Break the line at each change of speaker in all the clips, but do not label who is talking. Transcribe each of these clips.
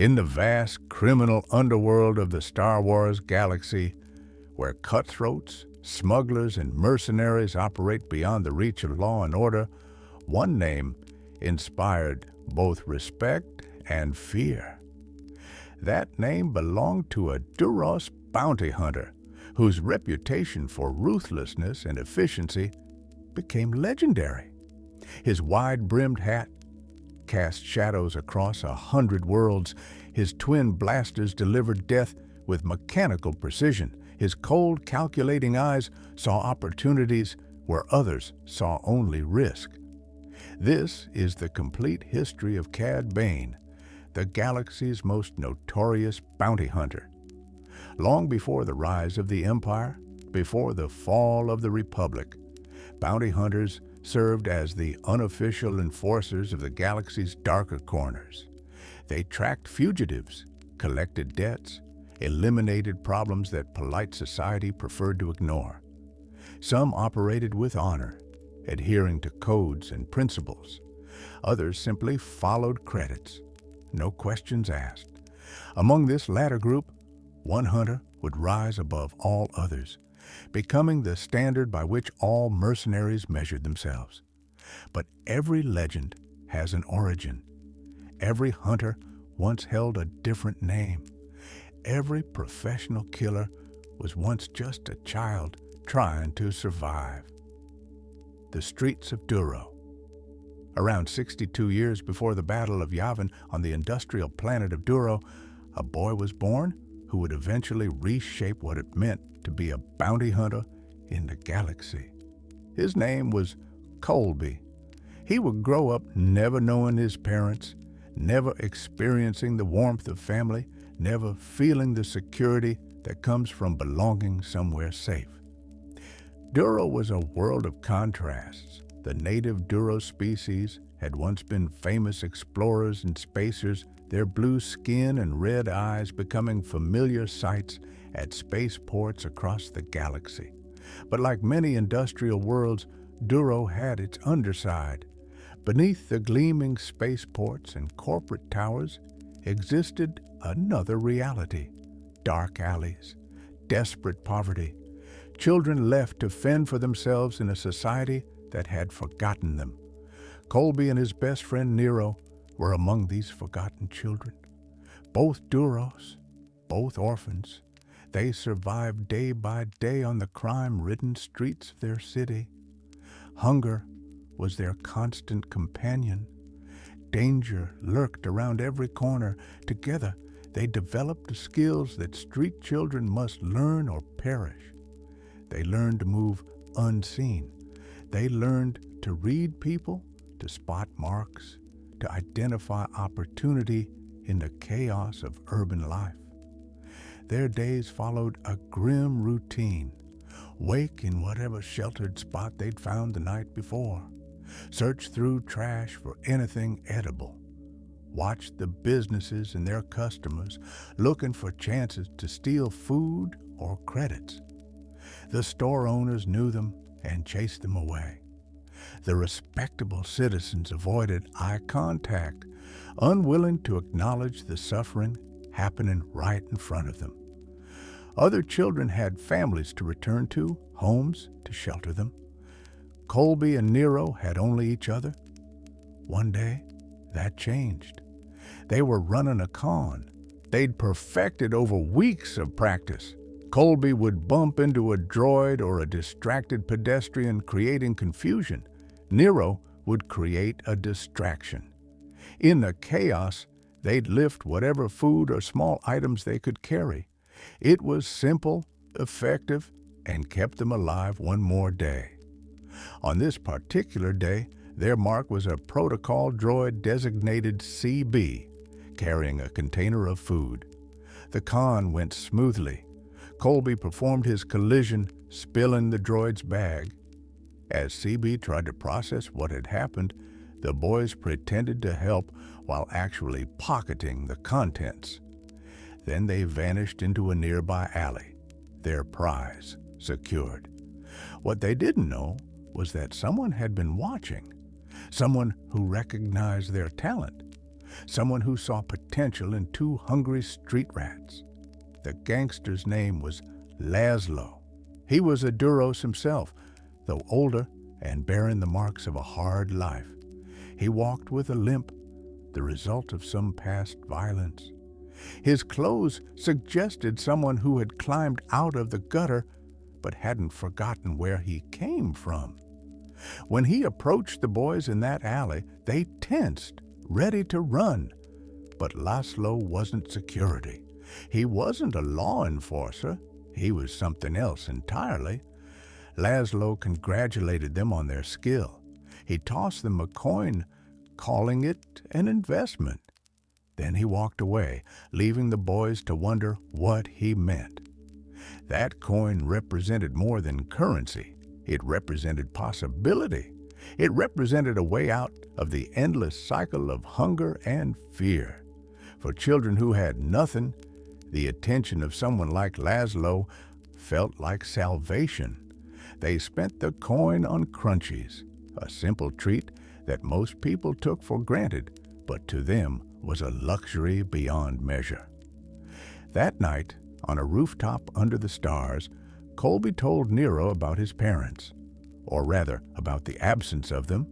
In the vast criminal underworld of the Star Wars galaxy, where cutthroats, smugglers, and mercenaries operate beyond the reach of law and order, one name inspired both respect and fear. That name belonged to a Duros bounty hunter whose reputation for ruthlessness and efficiency became legendary. His wide-brimmed hat cast shadows across 100 worlds. His twin blasters delivered death with mechanical precision. His cold, calculating eyes saw opportunities where others saw only risk. This is the complete history of Cad Bane, the galaxy's most notorious bounty hunter. Long before the rise of the Empire, before the fall of the Republic, bounty hunters served as the unofficial enforcers of the galaxy's darker corners. They tracked fugitives, collected debts, eliminated problems that polite society preferred to ignore. Some operated with honor, adhering to codes and principles. Others simply followed credits, no questions asked. Among this latter group, one hunter would rise above all others, becoming the standard by which all mercenaries measured themselves. But every legend has an origin. Every hunter once held a different name. Every professional killer was once just a child trying to survive. The streets of Duro. Around 62 years before the Battle of Yavin on the industrial planet of Duro, a boy was born who would eventually reshape what it meant to be a bounty hunter in the galaxy. His name was Colby. He would grow up never knowing his parents, never experiencing the warmth of family, never feeling the security that comes from belonging somewhere safe. Duro was a world of contrasts. The native Duro species had once been famous explorers and spacers, their blue skin and red eyes becoming familiar sights at spaceports across the galaxy. But like many industrial worlds, Duro had its underside. Beneath the gleaming spaceports and corporate towers existed another reality. Dark alleys, desperate poverty, children left to fend for themselves in a society that had forgotten them. Colby and his best friend Nero were among these forgotten children. Both Duros, both orphans, they survived day by day on the crime-ridden streets of their city. Hunger was their constant companion. Danger lurked around every corner. Together, they developed the skills that street children must learn or perish. They learned to move unseen. They learned to read people, to spot marks, to identify opportunity in the chaos of urban life. Their days followed a grim routine. Wake in whatever sheltered spot they'd found the night before. Search through trash for anything edible. Watch the businesses and their customers looking for chances to steal food or credits. The store owners knew them and chased them away. The respectable citizens avoided eye contact, unwilling to acknowledge the suffering happening right in front of them. Other children had families to return to, homes to shelter them. Colby and Nero had only each other. One day, that changed. They were running a con. They'd perfected over weeks of practice. Colby would bump into a droid or a distracted pedestrian, creating confusion. Nero would create a distraction. In the chaos, they'd lift whatever food or small items they could carry. It was simple, effective, and kept them alive one more day. On this particular day, their mark was a protocol droid designated CB, carrying a container of food. The con went smoothly. Colby performed his collision, spilling the droid's bag. As CB tried to process what had happened, the boys pretended to help while actually pocketing the contents. Then they vanished into a nearby alley, their prize secured. What they didn't know was that someone had been watching, someone who recognized their talent. someone who saw potential in two hungry street rats. The gangster's name was Laszlo. He was a Duros himself, though older and bearing the marks of a hard life. He walked with a limp, the result of some past violence. His clothes suggested someone who had climbed out of the gutter but hadn't forgotten where he came from. When he approached the boys in that alley, they tensed, ready to run. But Laszlo wasn't security. He wasn't a law enforcer. He was something else entirely. Laszlo congratulated them on their skill. He tossed them a coin, calling it an investment. Then he walked away, leaving the boys to wonder what he meant. That coin represented more than currency. It represented possibility. It represented a way out of the endless cycle of hunger and fear. For children who had nothing, the attention of someone like Laszlo felt like salvation. They spent the coin on crunchies, a simple treat that most people took for granted, but to them was a luxury beyond measure. That night, on a rooftop under the stars, Colby told Nero about his parents, or rather, about the absence of them.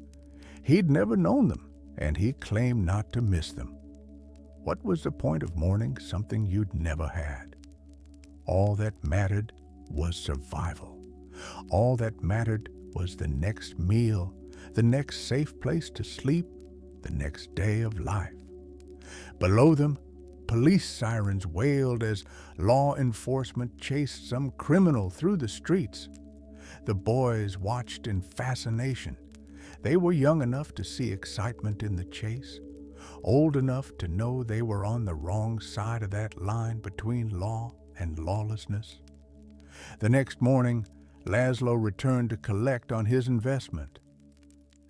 He'd never known them, and he claimed not to miss them. What was the point of mourning something you'd never had? All that mattered was survival. All that mattered was the next meal, the next safe place to sleep, the next day of life. Below them, police sirens wailed as law enforcement chased some criminal through the streets. The boys watched in fascination. They were young enough to see excitement in the chase, old enough to know they were on the wrong side of that line between law and lawlessness. The next morning, Laszlo returned to collect on his investment.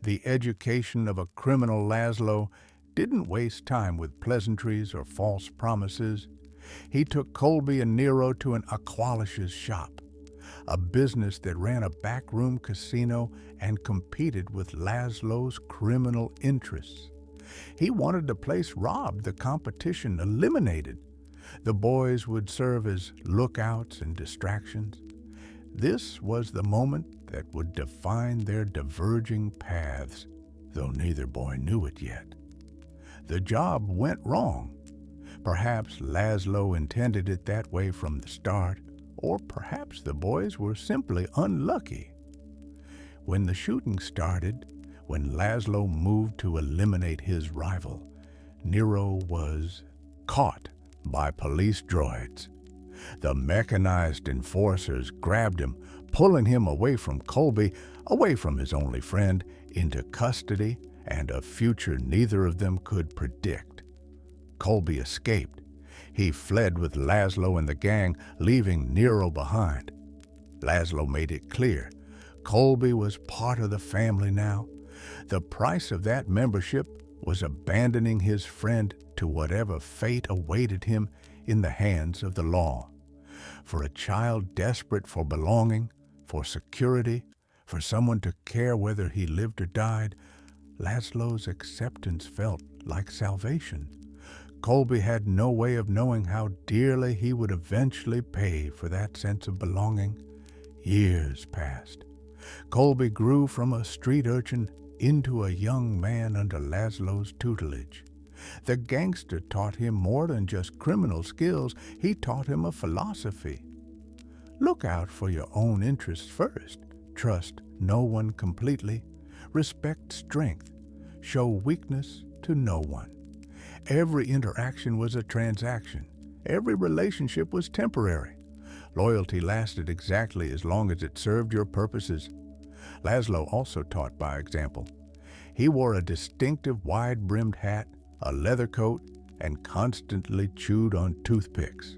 The education of a criminal Laszlo didn't waste time with pleasantries or false promises. He took Colby and Nero to an Aqualish's shop, a business that ran a backroom casino and competed with Laszlo's criminal interests. He wanted the place robbed, the competition eliminated. The boys would serve as lookouts and distractions. This was the moment that would define their diverging paths, though neither boy knew it yet. The job went wrong. Perhaps Laszlo intended it that way from the start, or perhaps the boys were simply unlucky. When the shooting started, when Laszlo moved to eliminate his rival, Nero was caught by police droids. The mechanized enforcers grabbed him, pulling him away from Colby, away from his only friend, into custody and a future neither of them could predict. Colby escaped. He fled with Laszlo and the gang, leaving Nero behind. Laszlo made it clear Colby was part of the family now. The price of that membership was abandoning his friend to whatever fate awaited him in the hands of the law. For a child desperate for belonging, for security, for someone to care whether he lived or died, Laszlo's acceptance felt like salvation. Colby had no way of knowing how dearly he would eventually pay for that sense of belonging. Years passed. Colby grew from a street urchin into a young man under Laszlo's tutelage. The gangster taught him more than just criminal skills. He taught him a philosophy. Look out for your own interests first. Trust no one completely. Respect strength. Show weakness to no one. Every interaction was a transaction. Every relationship was temporary. Loyalty lasted exactly as long as it served your purposes. Laszlo also taught by example. He wore a distinctive wide-brimmed hat, a leather coat, and constantly chewed on toothpicks.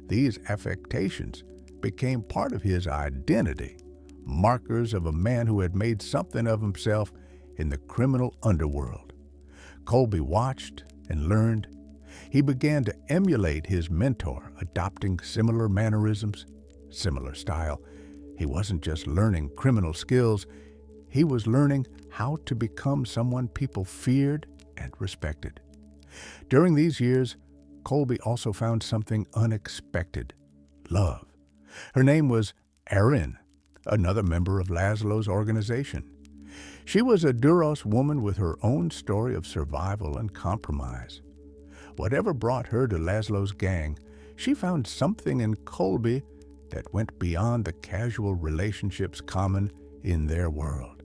These affectations became part of his identity, markers of a man who had made something of himself in the criminal underworld. Colby watched and learned. He began to emulate his mentor, adopting similar mannerisms, similar style. He wasn't just learning criminal skills, he was learning how to become someone people feared and respected. During these years, Colby also found something unexpected: love. Her name was Erin, another member of Laszlo's organization. She was a Duros woman with her own story of survival and compromise. Whatever brought her to Laszlo's gang, she found something in Colby that went beyond the casual relationships common in their world.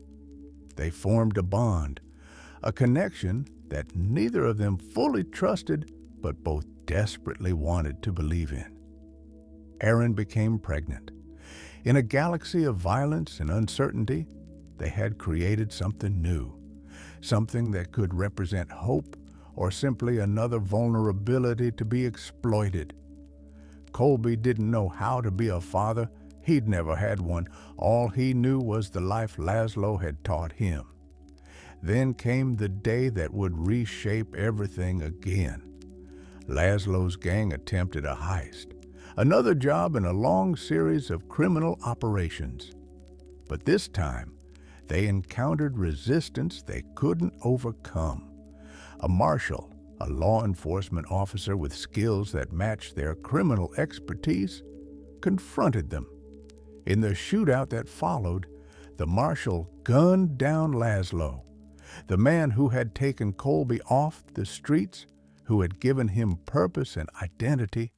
They formed a bond, a connection that neither of them fully trusted but both desperately wanted to believe in. Erin became pregnant. In a galaxy of violence and uncertainty, they had created something new, something that could represent hope or simply another vulnerability to be exploited. Colby didn't know how to be a father. He'd never had one. All he knew was the life Laszlo had taught him. Then came the day that would reshape everything again. Laszlo's gang attempted a heist, another job in a long series of criminal operations. But this time, they encountered resistance they couldn't overcome. A marshal, a law enforcement officer with skills that matched their criminal expertise, confronted them. In the shootout that followed, the marshal gunned down Laszlo. The man who had taken Colby off the streets, who had given him purpose and identity,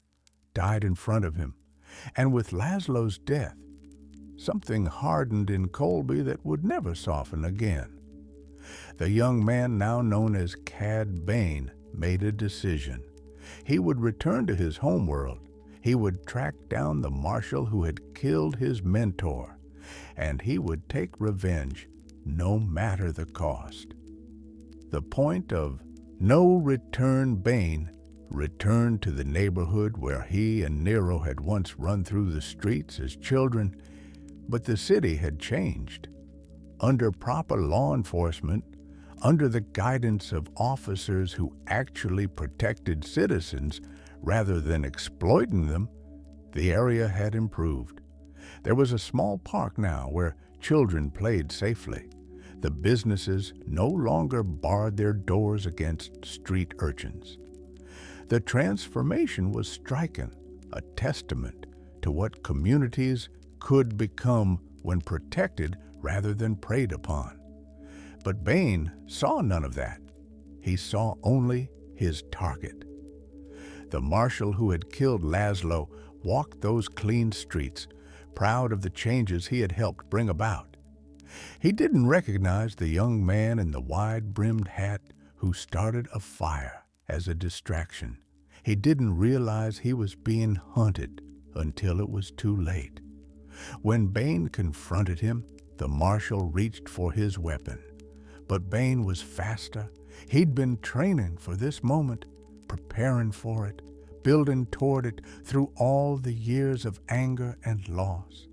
died in front of him. And with Laszlo's death, something hardened in Colby that would never soften again. The young man, now known as Cad Bane, made a decision. He would return to his homeworld. He would track down the marshal who had killed his mentor, and he would take revenge, no matter the cost. The point of no return, Bane returned to the neighborhood where he and Nero had once run through the streets as children, but the city had changed. Under proper law enforcement, under the guidance of officers who actually protected citizens rather than exploiting them, the area had improved. There was a small park now where children played safely. The businesses no longer barred their doors against street urchins. The transformation was striking, a testament to what communities could become when protected rather than preyed upon. But Bane saw none of that. He saw only his target. The marshal who had killed Laszlo walked those clean streets, proud of the changes he had helped bring about. He didn't recognize the young man in the wide-brimmed hat who started a fire as a distraction. He didn't realize he was being hunted until it was too late. When Bane confronted him, the marshal reached for his weapon. But Bane was faster. He'd been training for this moment, preparing for it, building toward it through all the years of anger and loss.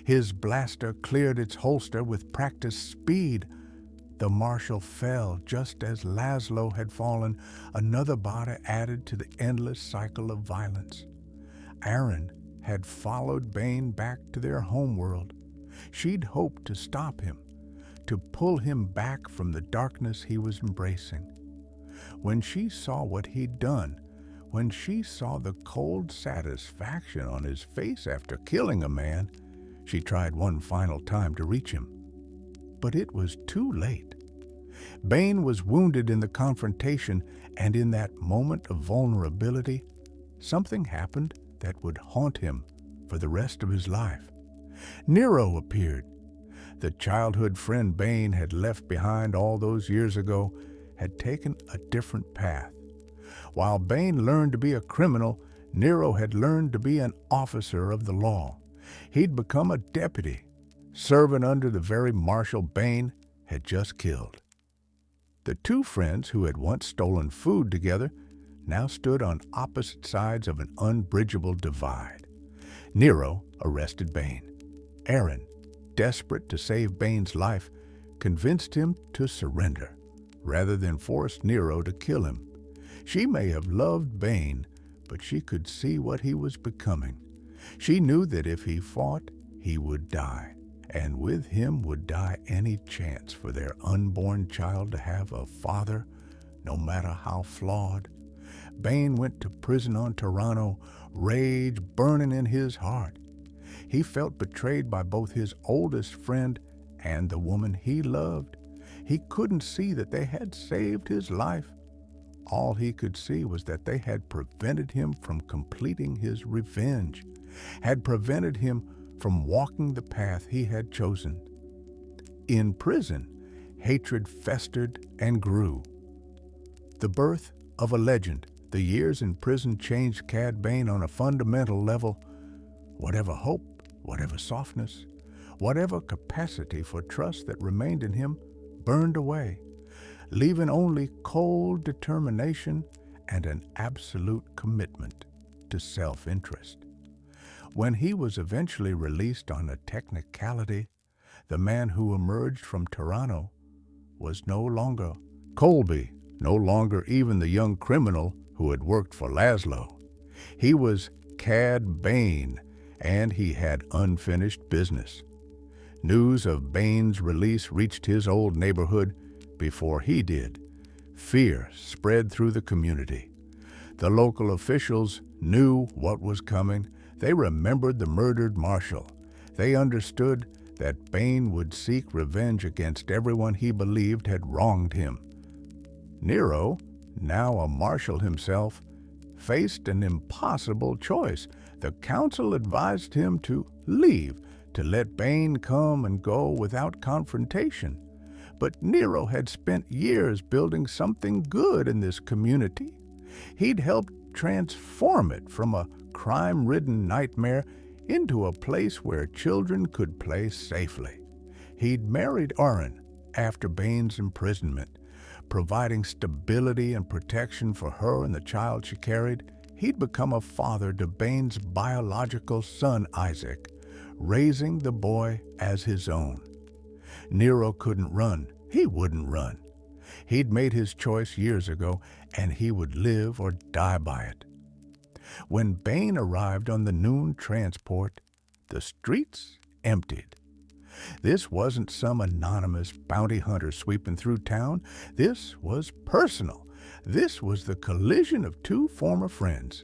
His blaster cleared its holster with practiced speed. The marshal fell just as Laszlo had fallen, another body added to the endless cycle of violence. Erin had followed Bane back to their homeworld. She'd hoped to stop him, to pull him back from the darkness he was embracing. When she saw what he'd done, when she saw the cold satisfaction on his face after killing a man, she tried one final time to reach him. But it was too late. Bane was wounded in the confrontation, and in that moment of vulnerability, something happened that would haunt him for the rest of his life. Nero appeared. The childhood friend Bane had left behind all those years ago had taken a different path. While Bane learned to be a criminal, Nero had learned to be an officer of the law. He'd become a deputy, serving under the very marshal Bane had just killed. The two friends who had once stolen food together now stood on opposite sides of an unbridgeable divide. Nero arrested Bane. Erin, desperate to save Bane's life, convinced him to surrender, rather than force Nero to kill him. She may have loved Bane, but she could see what he was becoming. She knew that if he fought, he would die, and with him would die any chance for their unborn child to have a father, no matter how flawed. Bane went to prison on Toronto, rage burning in his heart. He felt betrayed by both his oldest friend and the woman he loved. He couldn't see that they had saved his life. All he could see was that they had prevented him from completing his revenge, had prevented him from walking the path he had chosen. In prison, hatred festered and grew. The birth of a legend, the years in prison changed Cad Bane on a fundamental level. Whatever hope, whatever softness, whatever capacity for trust that remained in him burned away, leaving only cold determination and an absolute commitment to self-interest. When he was eventually released on a technicality, the man who emerged from Toronto was no longer Colby, no longer even the young criminal who had worked for Laszlo. He was Cad Bane, and he had unfinished business. News of Bane's release reached his old neighborhood before he did. Fear spread through the community. The local officials knew what was coming. They remembered the murdered marshal. They understood that Bane would seek revenge against everyone he believed had wronged him. Nero, now a marshal himself, faced an impossible choice. The council advised him to leave, to let Bane come and go without confrontation. But Nero had spent years building something good in this community. He'd helped transform it from a crime-ridden nightmare into a place where children could play safely. He'd married Oren after Bane's imprisonment, providing stability and protection for her and the child she carried. He'd become a father to Bane's biological son, Isaac, raising the boy as his own. Nero couldn't run. He wouldn't run. He'd made his choice years ago, and he would live or die by it. When Bane arrived on the noon transport, the streets emptied. This wasn't some anonymous bounty hunter sweeping through town. This was personal. This was the collision of two former friends,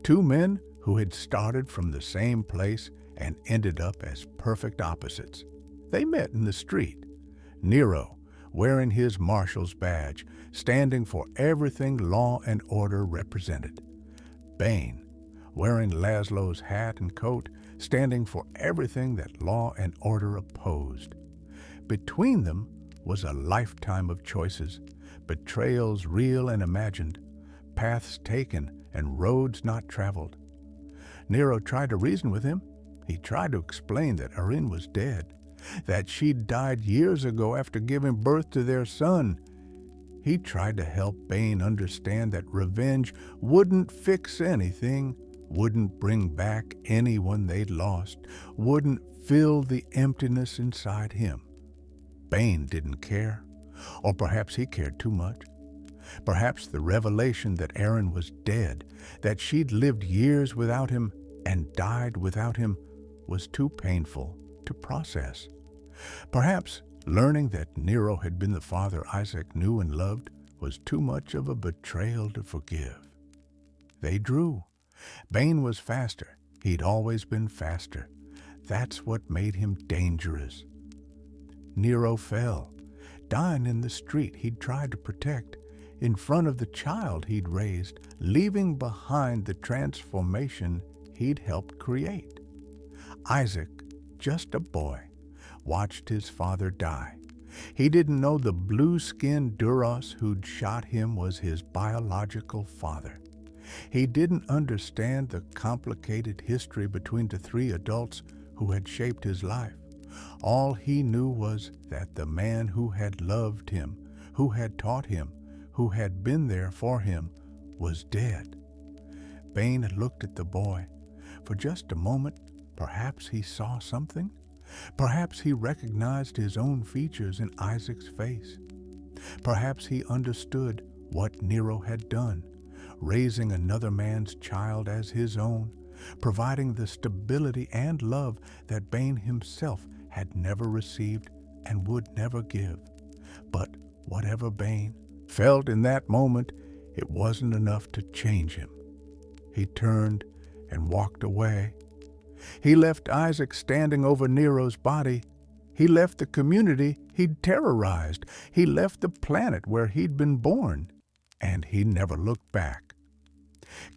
two men who had started from the same place and ended up as perfect opposites. They met in the street. Nero, wearing his marshal's badge, standing for everything law and order represented. Bane, wearing Laszlo's hat and coat, standing for everything that law and order opposed. Between them was a lifetime of choices, betrayals real and imagined, paths taken and roads not traveled. Nero tried to reason with him. He tried to explain that Oren was dead, that she'd died years ago after giving birth to their son. He tried to help Bane understand that revenge wouldn't fix anything, wouldn't bring back anyone they'd lost, wouldn't fill the emptiness inside him. Bane didn't care, or perhaps he cared too much. Perhaps the revelation that Oren was dead, that she'd lived years without him and died without him, was too painful to process. Perhaps learning that Nero had been the father Isaac knew and loved was too much of a betrayal to forgive. They drew. Bane was faster. He'd always been faster. That's what made him dangerous. Nero fell, dying in the street he'd tried to protect, in front of the child he'd raised, leaving behind the transformation he'd helped create. Isaac, just a boy, watched his father die. He didn't know the blue-skinned Duros who'd shot him was his biological father. He didn't understand the complicated history between the three adults who had shaped his life. All he knew was that the man who had loved him, who had taught him, who had been there for him, was dead. Bane looked at the boy. For just a moment, perhaps he saw something. Perhaps he recognized his own features in Isaac's face. Perhaps he understood what Nero had done, raising another man's child as his own, providing the stability and love that Bane himself had never received and would never give. But whatever Bane, felt in that moment it wasn't enough to change him. He turned and walked away. He left Isaac standing over Nero's body. He left the community he'd terrorized. He left the planet where he'd been born, and he never looked back.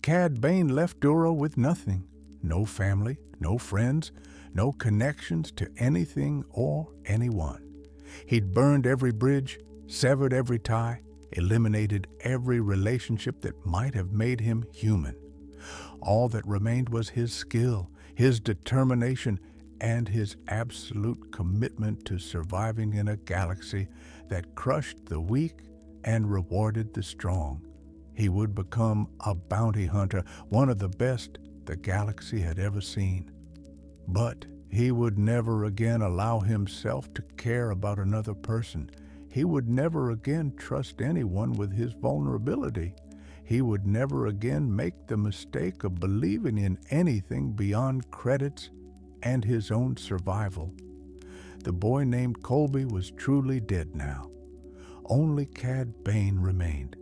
Cad Bane left Duro with nothing. No family, no friends, no connections to anything or anyone. He'd burned every bridge, severed every tie, eliminated every relationship that might have made him human. All that remained was his skill, his determination, and his absolute commitment to surviving in a galaxy that crushed the weak and rewarded the strong. He would become a bounty hunter, one of the best the galaxy had ever seen. But he would never again allow himself to care about another person. He would never again trust anyone with his vulnerability. He would never again make the mistake of believing in anything beyond credits and his own survival. The boy named Colby was truly dead now. Only Cad Bane remained.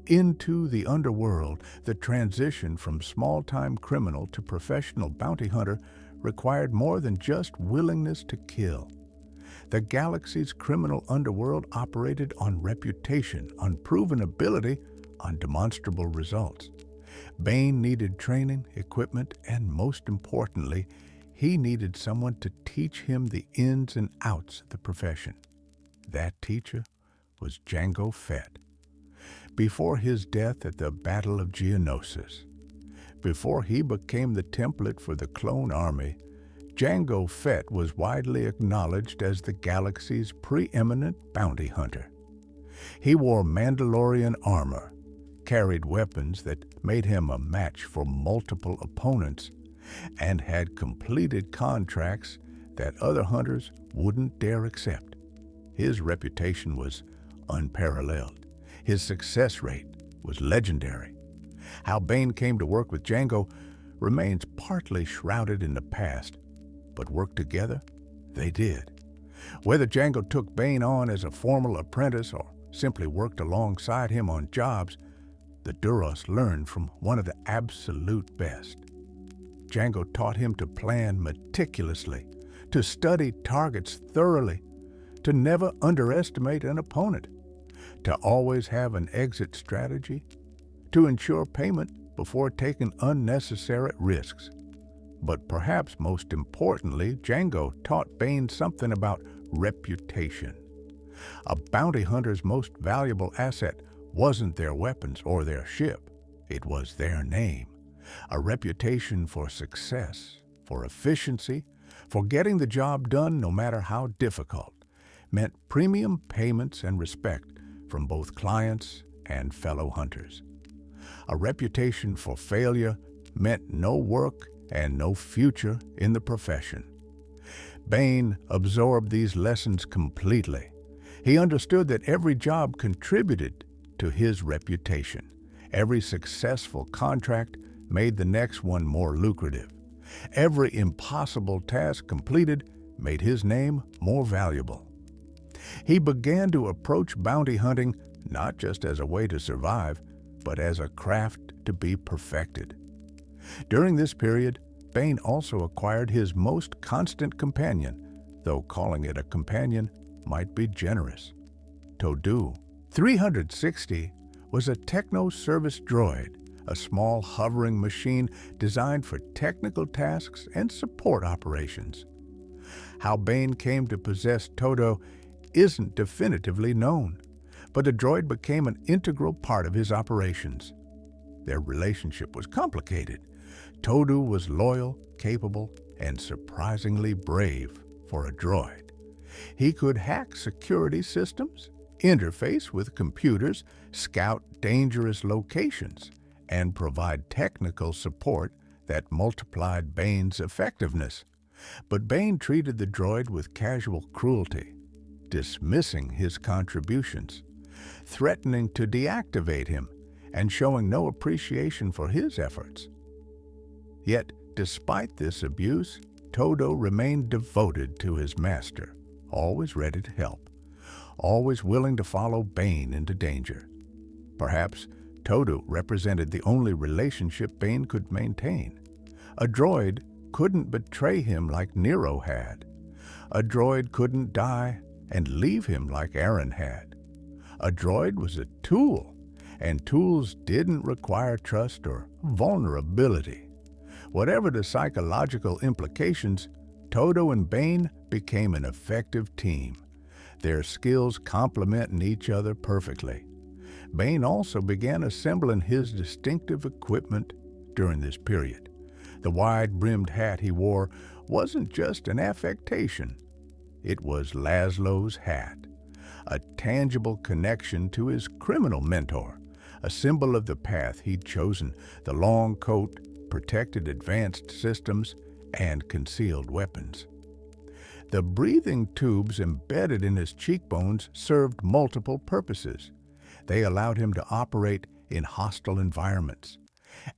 Into the underworld, the transition from small-time criminal to professional bounty hunter required more than just willingness to kill. The galaxy's criminal underworld operated on reputation, on proven ability, on demonstrable results. Bane needed training, equipment, and most importantly, he needed someone to teach him the ins and outs of the profession. That teacher was Jango Fett. Before his death at the Battle of Geonosis, before he became the template for the clone army, Jango Fett was widely acknowledged as the galaxy's preeminent bounty hunter. He wore Mandalorian armor, carried weapons that made him a match for multiple opponents, and had completed contracts that other hunters wouldn't dare accept. His reputation was unparalleled. His success rate was legendary. How Bane came to work with Jango remains partly shrouded in the past, but work together they did. Whether Jango took Bane on as a formal apprentice or simply worked alongside him on jobs, the Duros learned from one of the absolute best. Jango taught him to plan meticulously, to study targets thoroughly, to never underestimate an opponent, to always have an exit strategy, to ensure payment before taking unnecessary risks. But perhaps most importantly, Jango taught Bane something about reputation. A bounty hunter's most valuable asset wasn't their weapons or their ship. It was their name. A reputation for success, for efficiency, for getting the job done no matter how difficult, meant premium payments and respect from both clients and fellow hunters. A reputation for failure meant no work and no future in the profession. Bane absorbed these lessons completely. He understood that every job contributed to his reputation. Every successful contract made the next one more lucrative. Every impossible task completed made his name more valuable. He began to approach bounty hunting not just as a way to survive, but as a craft to be perfected. During this period, Bane also acquired his most constant companion, though calling it a companion might be generous. Todo 360 was a techno-service droid, a small hovering machine designed for technical tasks and support operations. How Bane came to possess Todo isn't definitively known, but the droid became an integral part of his operations. Their relationship was complicated. Todo was loyal, capable, and surprisingly brave for a droid. He could hack security systems, interface with computers, scout dangerous locations, and provide technical support that multiplied Bane's effectiveness. But Bane treated the droid with casual cruelty, dismissing his contributions, threatening to deactivate him, and showing no appreciation for his efforts. Yet, despite this abuse, Todo remained devoted to his master, always ready to help, always willing to follow Bane into danger. Perhaps Todo represented the only relationship Bane could maintain. A droid couldn't betray him like Nero had. A droid couldn't die and leave him like Aaron had. A droid was a tool, and tools didn't require trust or vulnerability. Whatever the psychological implications, Todo and Bane became an effective team, their skills complementing each other perfectly. Bane also began assembling his distinctive equipment during this period. The wide-brimmed hat he wore wasn't just an affectation. It was Laszlo's hat, a tangible connection to his criminal mentor, a symbol of the path he'd chosen. The long coat protected advanced systems and concealed weapons. The breathing tubes embedded in his cheekbones served multiple purposes. They allowed him to operate in hostile environments,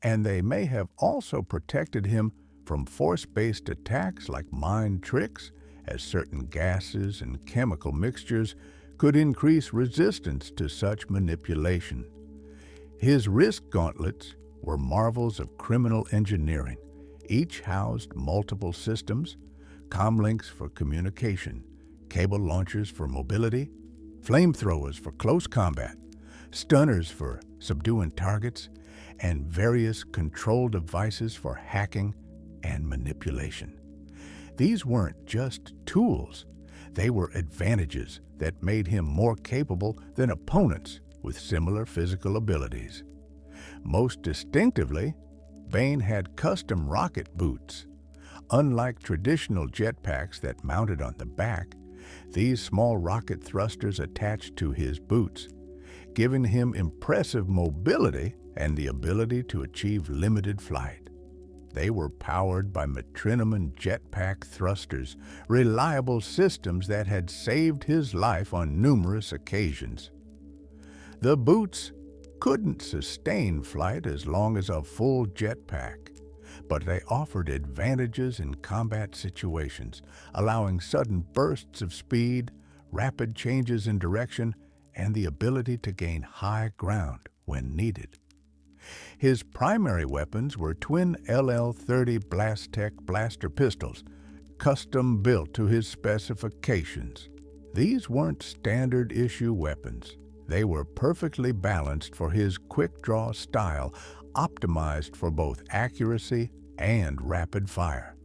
and they may have also protected him from force-based attacks like mind tricks, as certain gases and chemical mixtures could increase resistance to such manipulation. His wrist gauntlets were marvels of criminal engineering. Each housed multiple systems, comlinks for communication, cable launchers for mobility, flamethrowers for close combat, stunners for subduing targets, and various control devices for hacking and manipulation. These weren't just tools. They were advantages that made him more capable than opponents with similar physical abilities. Most distinctively, Bane had custom rocket boots. Unlike traditional jetpacks that mounted on the back, these small rocket thrusters attached to his boots, giving him impressive mobility and the ability to achieve limited flight. They were powered by Metrinoman jetpack thrusters, reliable systems that had saved his life on numerous occasions. The boots couldn't sustain flight as long as a full jetpack, but they offered advantages in combat situations, allowing sudden bursts of speed, rapid changes in direction, and the ability to gain high ground when needed. His primary weapons were twin LL-30 Blastech blaster pistols, custom built to his specifications. These weren't standard-issue weapons. They were perfectly balanced for his quick-draw style, optimized for both accuracy and rapid fire.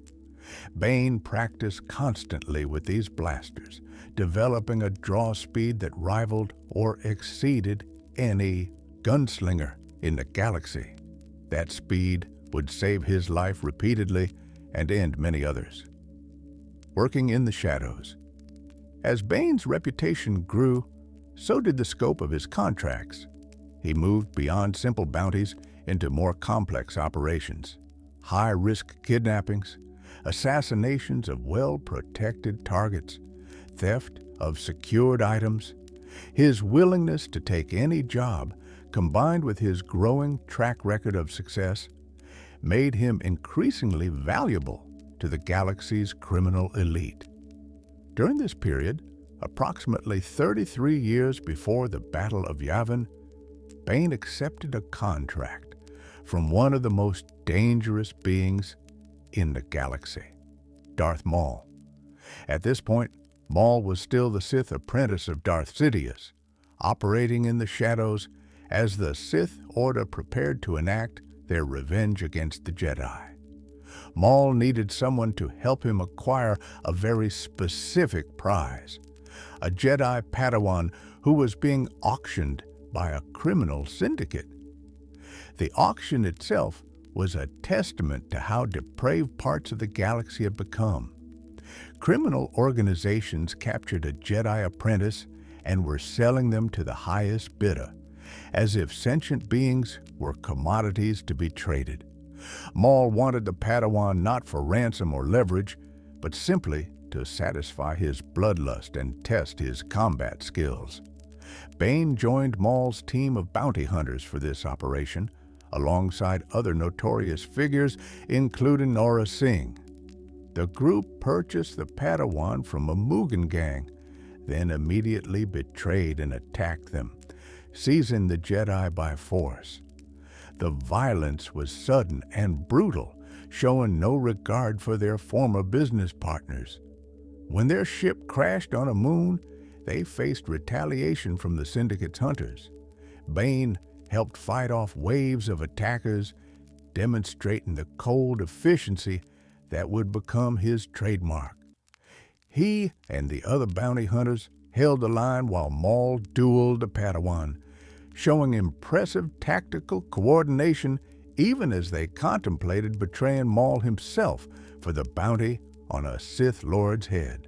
Bane practiced constantly with these blasters, developing a draw speed that rivaled or exceeded any gunslinger in the galaxy. That speed would save his life repeatedly and end many others. Working in the shadows. As Bane's reputation grew, so did the scope of his contracts. He moved beyond simple bounties into more complex operations, high-risk kidnappings, assassinations of well-protected targets, theft of secured items. His willingness to take any job, combined with his growing track record of success, made him increasingly valuable to the galaxy's criminal elite. During this period, approximately 33 years before the Battle of Yavin, Bane accepted a contract from one of the most dangerous beings in the galaxy, Darth Maul. At this point, Maul was still the Sith apprentice of Darth Sidious, operating in the shadows as the Sith Order prepared to enact their revenge against the Jedi. Maul needed someone to help him acquire a very specific prize, a Jedi Padawan who was being auctioned by a criminal syndicate. The auction itself was a testament to how depraved parts of the galaxy had become. Criminal organizations captured a Jedi apprentice and were selling them to the highest bidder, as if sentient beings were commodities to be traded. Maul wanted the Padawan not for ransom or leverage, but simply to satisfy his bloodlust and test his combat skills. Bane joined Maul's team of bounty hunters for this operation, alongside other notorious figures, including Aurra Sing. The group purchased the Padawan from a Mugen gang, then immediately betrayed and attacked them, seizing the Jedi by force. The violence was sudden and brutal, showing no regard for their former business partners. When their ship crashed on a moon, they faced retaliation from the syndicate's hunters. Bane helped fight off waves of attackers, demonstrating the cold efficiency that would become his trademark. He and the other bounty hunters held the line while Maul dueled the Padawan, showing impressive tactical coordination even as they contemplated betraying Maul himself for the bounty on a Sith Lord's head.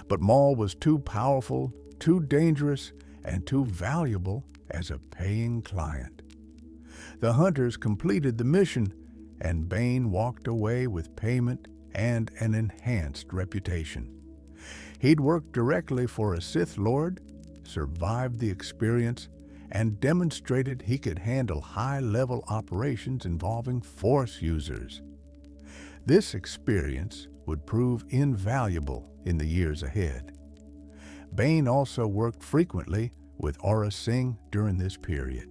But Maul was too powerful, too dangerous, and too valuable as a paying client. The hunters completed the mission, and Bane walked away with payment and an enhanced reputation. He'd worked directly for a Sith Lord, survived the experience, and demonstrated he could handle high-level operations involving Force users. This experience would prove invaluable in the years ahead. Bane also worked frequently with Aurra Sing during this period.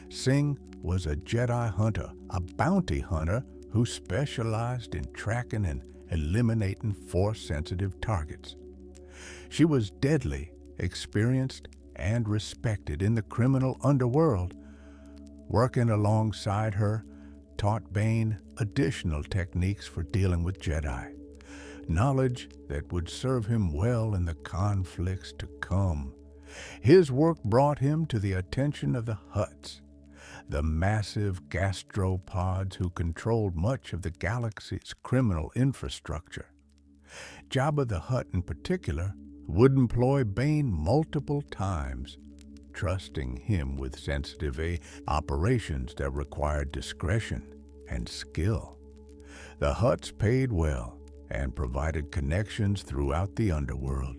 Sing was a Jedi hunter, a bounty hunter who specialized in tracking and eliminating Force-sensitive targets. She was deadly, experienced, and respected in the criminal underworld. Working alongside her taught Bane additional techniques for dealing with Jedi, knowledge that would serve him well in the conflicts to come. His work brought him to the attention of the Hutts, the massive gastropods who controlled much of the galaxy's criminal infrastructure. Jabba the Hutt in particular would employ Bane multiple times, trusting him with sensitive operations that required discretion and skill. The Hutts paid well and provided connections throughout the underworld,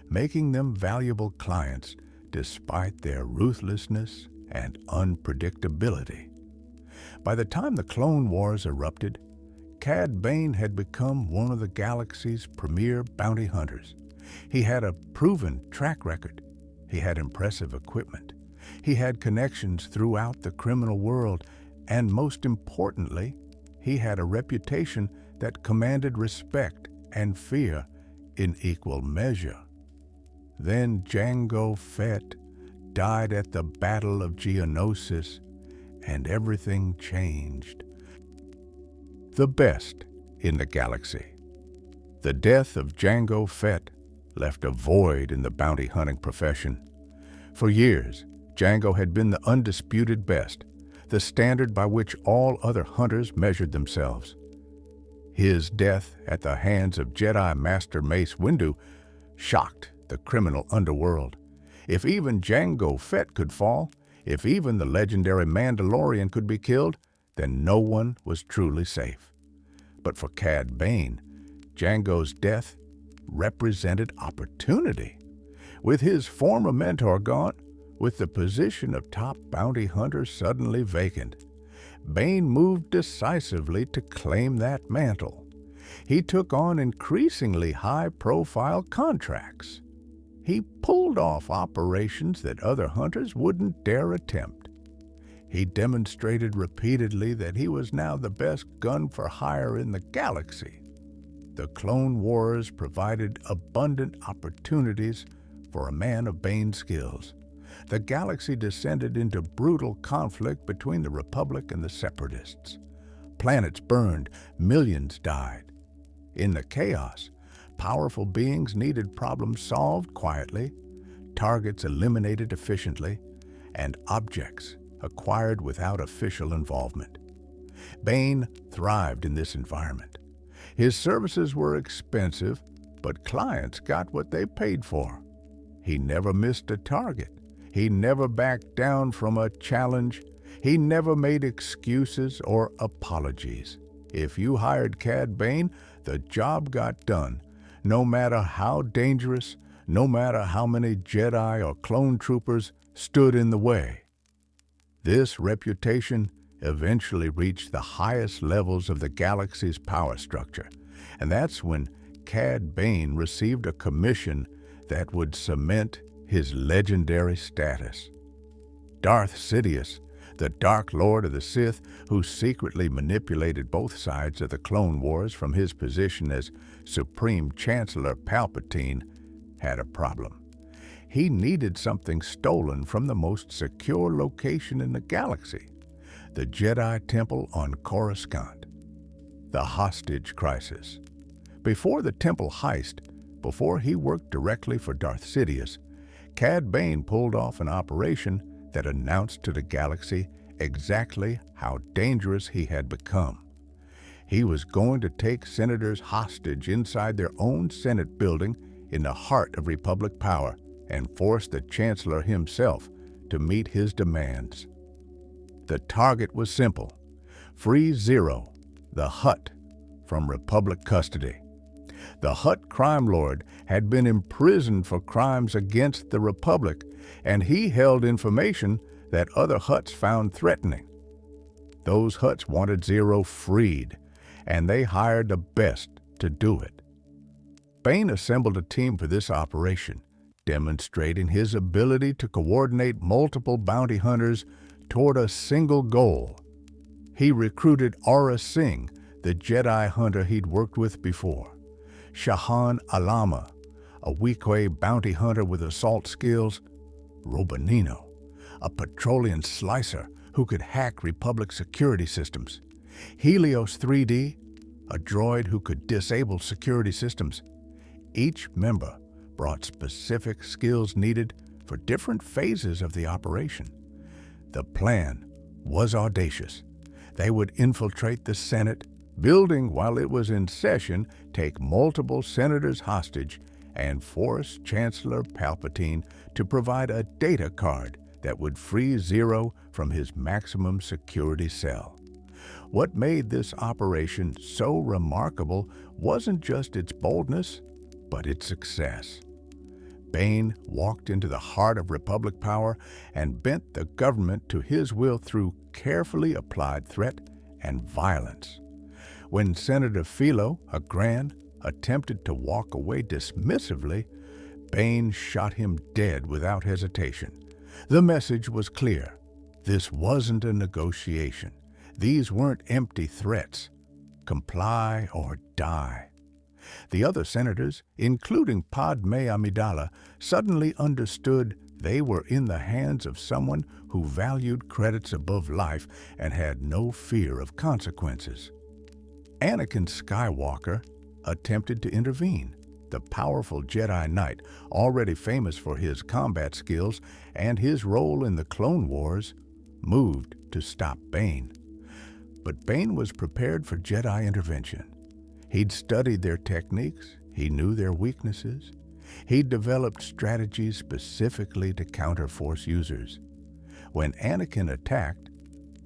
making them valuable clients despite their ruthlessness and unpredictability. By the time the Clone Wars erupted, Cad Bane had become one of the galaxy's premier bounty hunters. He had a proven track record. He had impressive equipment. He had connections throughout the criminal world, and most importantly, he had a reputation that commanded respect and fear in equal measure. Then Jango Fett died at the Battle of Geonosis, and everything changed. The best in the galaxy. The death of Jango Fett left a void in the bounty hunting profession. For years, Jango had been the undisputed best, the standard by which all other hunters measured themselves. His death at the hands of Jedi Master Mace Windu shocked the criminal underworld. If even Jango Fett could fall, if even the legendary Mandalorian could be killed, then no one was truly safe. But for Cad Bane, Jango's death represented opportunity. With his former mentor gone, with the position of top bounty hunter suddenly vacant, Bane moved decisively to claim that mantle. He took on increasingly high-profile contracts. He pulled off operations that other hunters wouldn't dare attempt. He demonstrated repeatedly that he was now the best gun for hire in the galaxy. The Clone Wars provided abundant opportunities for a man of Bane's skills. The galaxy descended into brutal conflict between the Republic and the Separatists. Planets burned, millions died. In the chaos, powerful beings needed problems solved quietly, targets eliminated efficiently, and objects acquired without official involvement. Bane thrived in this environment. His services were expensive, but clients got what they paid for. He never missed a target. He never backed down from a challenge. He never made excuses or apologies. If you hired Cad Bane, the job got done, no matter how dangerous, no matter how many Jedi or clone troopers stood in the way. This reputation eventually reached the highest levels of the galaxy's power structure, and that's when Cad Bane received a commission that would cement his legendary status. Darth Sidious, the Dark Lord of the Sith, who secretly manipulated both sides of the Clone Wars from his position as Supreme Chancellor Palpatine, had a problem. He needed something stolen from the most secure location in the galaxy, the Jedi Temple on Coruscant. The hostage crisis. Before the temple heist, before he worked directly for Darth Sidious, Cad Bane pulled off an operation that announced to the galaxy exactly how dangerous he had become. He was going to take senators hostage inside their own Senate building in the heart of Republic power and force the Chancellor himself to meet his demands. The target was simple: free Zero, the Hutt, from Republic custody. The Hutt crime lord had been imprisoned for crimes against the Republic, and he held information that other Hutts found threatening. Those Hutts wanted Zero freed, and they hired the best to do it. Bane assembled a team for this operation, demonstrating his ability to coordinate multiple bounty hunters toward a single goal. He recruited Aura Singh, the Jedi hunter he'd worked with before, Shahan Alama, a Weequay bounty hunter with assault skills, Robanino, a Petrolian slicer who could hack Republic security systems, Helios 3D, a droid who could disable security systems. Each member brought specific skills needed for different phases of the operation. The plan was audacious. They would infiltrate the Senate building while it was in session, take multiple senators hostage, and force Chancellor Palpatine to provide a data card that would free Zero from his maximum security cell. What made this operation so remarkable wasn't just its boldness, but its success. Bane walked into the heart of Republic power and bent the government to his will through carefully applied threat and violence. When Senator Philo, a Gran, attempted to walk away dismissively, Bane shot him dead without hesitation. The message was clear. This wasn't a negotiation. These weren't empty threats. Comply or die. The other senators, including Padme Amidala, suddenly understood they were in the hands of someone who valued credits above life and had no fear of consequences. Anakin Skywalker attempted to intervene. The powerful Jedi Knight, already famous for his combat skills and his role in the Clone Wars, moved to stop Bane. But Bane was prepared for Jedi intervention. He'd studied their techniques, he knew their weaknesses, he'd developed strategies specifically to counter Force users. When Anakin attacked,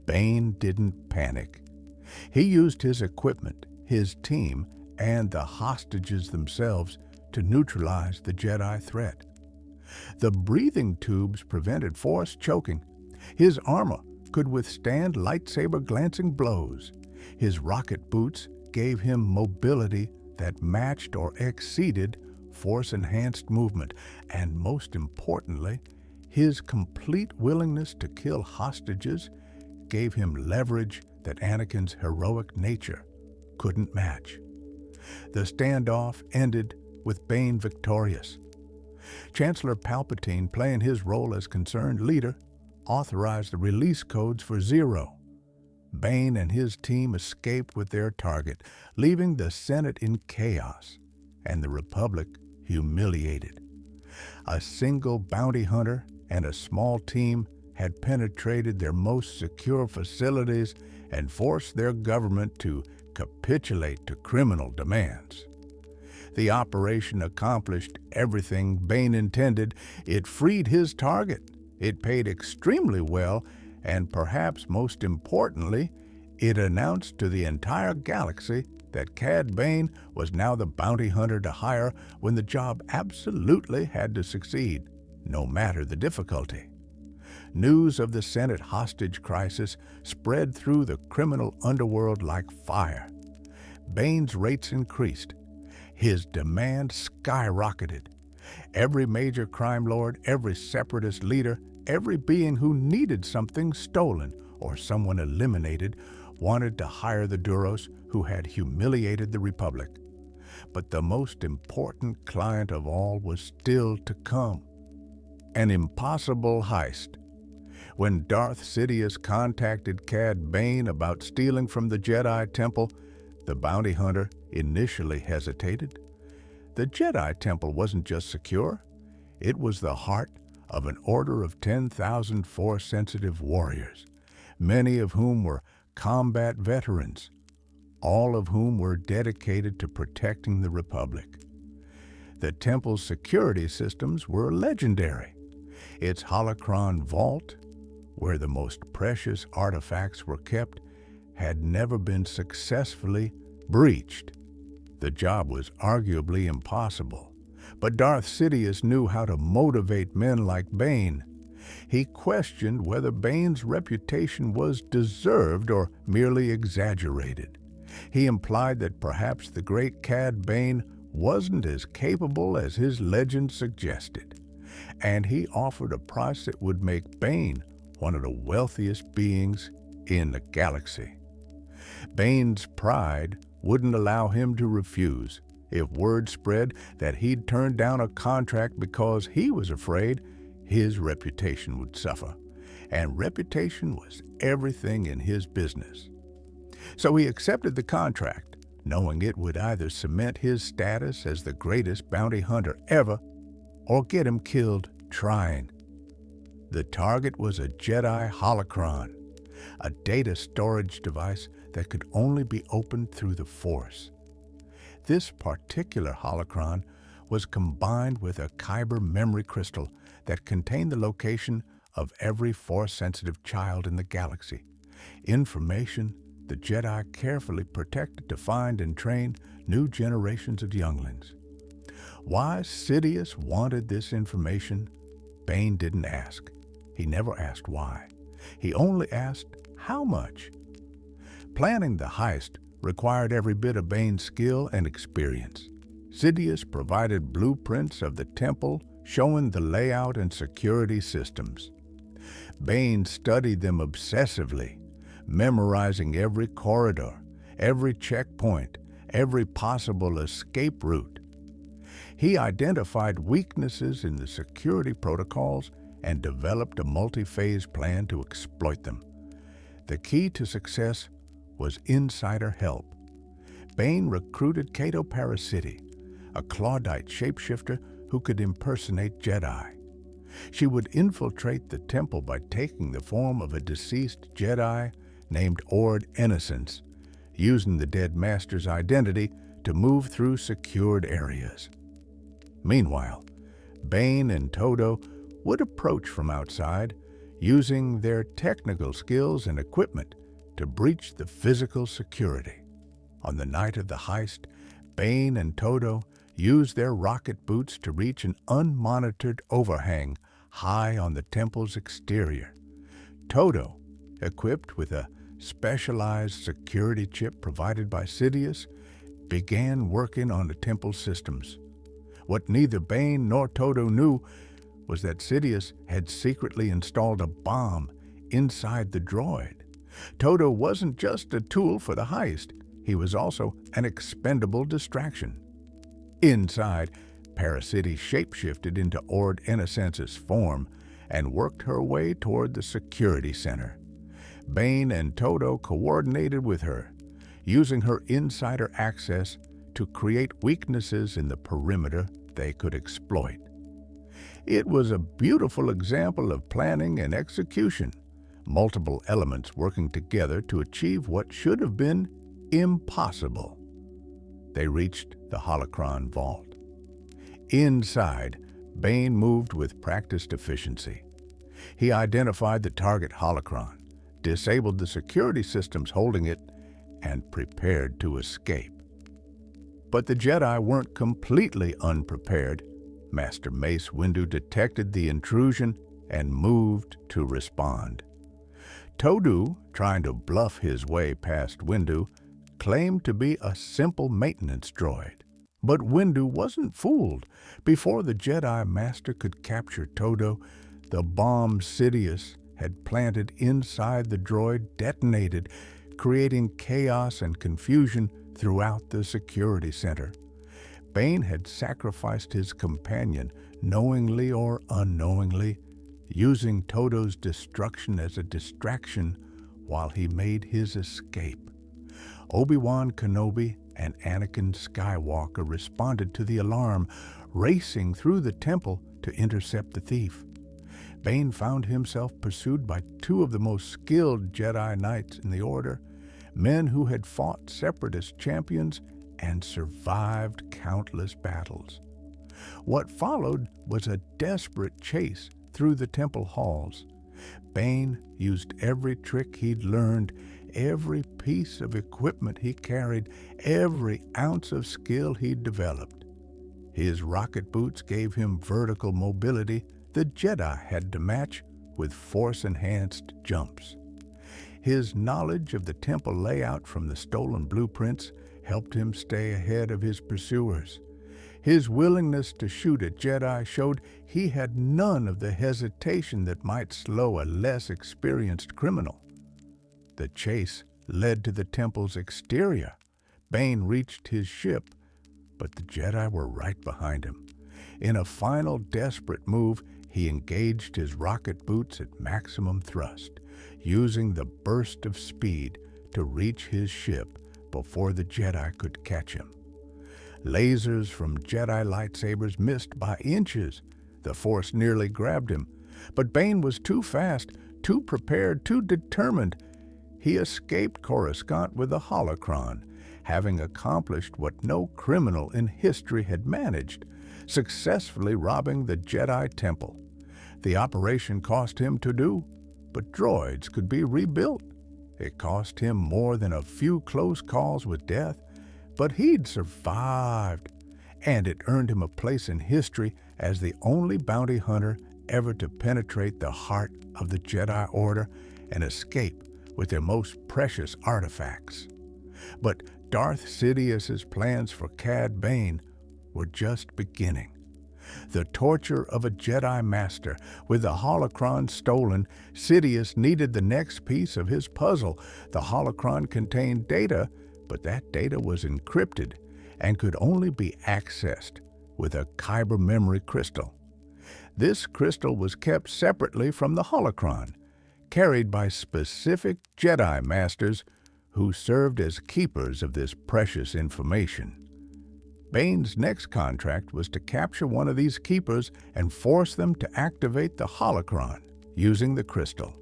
Bane didn't panic. He used his equipment, his team, and the hostages themselves to neutralize the Jedi threat. The breathing tubes prevented Force choking. His armor could withstand lightsaber-glancing blows. His rocket boots gave him mobility that matched or exceeded Force-enhanced movement, and most importantly, his complete willingness to kill hostages gave him leverage that Anakin's heroic nature couldn't match. The standoff ended with Bane victorious. Chancellor Palpatine, playing his role as concerned leader, authorized the release codes for Zero. Bane and his team escaped with their target, leaving the Senate in chaos and the Republic humiliated. A single bounty hunter and a small team had penetrated their most secure facilities and forced their government to capitulate to criminal demands. The operation accomplished everything Bane intended. It freed his target, it paid extremely well, and perhaps most importantly, it announced to the entire galaxy that Cad Bane was now the bounty hunter to hire when the job absolutely had to succeed, no matter the difficulty. News of the Senate hostage crisis spread through the criminal underworld like fire. Bane's rates increased. His demand skyrocketed. Every major crime lord, every separatist leader, every being who needed something stolen or someone eliminated wanted to hire the Duros who had humiliated the Republic. But the most important client of all was still to come. An impossible heist. When Darth Sidious contacted Cad Bane about stealing from the Jedi Temple, the bounty hunter initially hesitated. The Jedi Temple wasn't just secure, it was the heart of an order of 10,000 Force-sensitive warriors, many of whom were combat veterans, all of whom were dedicated to protecting the Republic. The Temple's security systems were legendary. Its holocron vault, where the most precious artifacts were kept, had never been successfully breached. The job was arguably impossible, but Darth Sidious knew how to motivate men like Bane. He questioned whether Bane's reputation was deserved or merely exaggerated. He implied that perhaps the great Cad Bane wasn't as capable as his legend suggested, and he offered a price that would make Bane one of the wealthiest beings in the galaxy. Bane's pride wouldn't allow him to refuse. If word spread that he'd turned down a contract because he was afraid his reputation would suffer, and reputation was everything in his business. So he accepted the contract, knowing it would either cement his status as the greatest bounty hunter ever or get him killed trying. The target was a Jedi holocron, a data storage device that could only be opened through the Force. This particular holocron was combined with a Kyber memory crystal that contained the location of every Force-sensitive child in the galaxy, information the Jedi carefully protected to find and train new generations of younglings. Why Sidious wanted this information, Bane didn't ask. He never asked why. He only asked how much. Planning the heist required every bit of Bane's skill and experience. Sidious provided blueprints of the temple showing the layout and security systems. Bane studied them obsessively, memorizing every corridor, every checkpoint, every possible escape route. He identified weaknesses in the security protocols and developed a multi-phase plan to exploit them. The key to success was insider help. Bane recruited Cato Parasiti, a Claudite shapeshifter who could impersonate Jedi. She would infiltrate the temple by taking the form of a deceased Jedi named Ord Innocence, using the dead master's identity to move through secured areas. Meanwhile, Bane and Todo would approach from outside, using their technical skills and equipment to breach the physical security. On the night of the heist, Bane and Todo used their rocket boots to reach an unmonitored overhang high on the temple's exterior. Todo, equipped with a specialized security chip provided by Sidious, began working on the temple systems. What neither Bane nor Todo knew was that Sidious had secretly installed a bomb inside the droid. Todo wasn't just a tool for the heist, he was also an expendable distraction. Inside, Parasiti shapeshifted into Ord Innocence's form and worked her way toward the security center. Bane and Todo coordinated with her, using her insider access to create weaknesses in the perimeter they could exploit. It was a beautiful example of planning and execution, multiple elements working together to achieve what should have been impossible. They reached the holocron vault. Inside, Bane moved with practiced efficiency. He identified the target holocron, disabled the security systems holding it, and prepared to escape. But the Jedi weren't completely unprepared. Master Mace Windu detected the intrusion and moved to respond. Todo, trying to bluff his way past Windu, claimed to be a simple maintenance droid. But Windu wasn't fooled. Before the Jedi Master could capture Todo, the bomb Sidious had planted inside the droid detonated, creating chaos and confusion throughout the security center. Bane had sacrificed his companion, knowingly or unknowingly, using Todo's destruction as a distraction while he made his escape. Obi-Wan Kenobi and Anakin Skywalker responded to the alarm, racing through the temple to intercept the thief. Bane found himself pursued by two of the most skilled Jedi Knights in the Order, men who had fought Separatist champions and survived countless battles. What followed was a desperate chase through the temple halls. Bane used every trick he'd learned, every piece of equipment he carried, every ounce of skill he'd developed. His rocket boots gave him vertical mobility the Jedi had to match with force-enhanced jumps. His knowledge of the temple layout from the stolen blueprints helped him stay ahead of his pursuers. His willingness to shoot at Jedi showed he had none of the hesitation that might slow a less experienced criminal. The chase led to the temple's exterior. Bane reached his ship, but the Jedi were right behind him. In a final desperate move, he engaged his rocket boots at maximum thrust, using the burst of speed to reach his ship before the Jedi could catch him. Lasers from Jedi lightsabers missed by inches. The Force nearly grabbed him, but Bane was too fast, too prepared, too determined. He escaped Coruscant with a holocron, having accomplished what no criminal in history had managed, successfully robbing the Jedi Temple. The operation cost him to do, but droids could be rebuilt. It cost him more than a few close calls with death, but he'd survived, and it earned him a place in history as the only bounty hunter ever to penetrate the heart of the Jedi Order and escape with their most precious artifacts. But Darth Sidious's plans for Cad Bane were just beginning. The torture of a Jedi Master. With the holocron stolen, Sidious needed the next piece of his puzzle. The holocron contained data, but that data was encrypted and could only be accessed with a kyber memory crystal. This crystal was kept separately from the holocron, carried by specific Jedi Masters who served as keepers of this precious information. Bane's next contract was to capture one of these keepers and force them to activate the holocron using the crystal.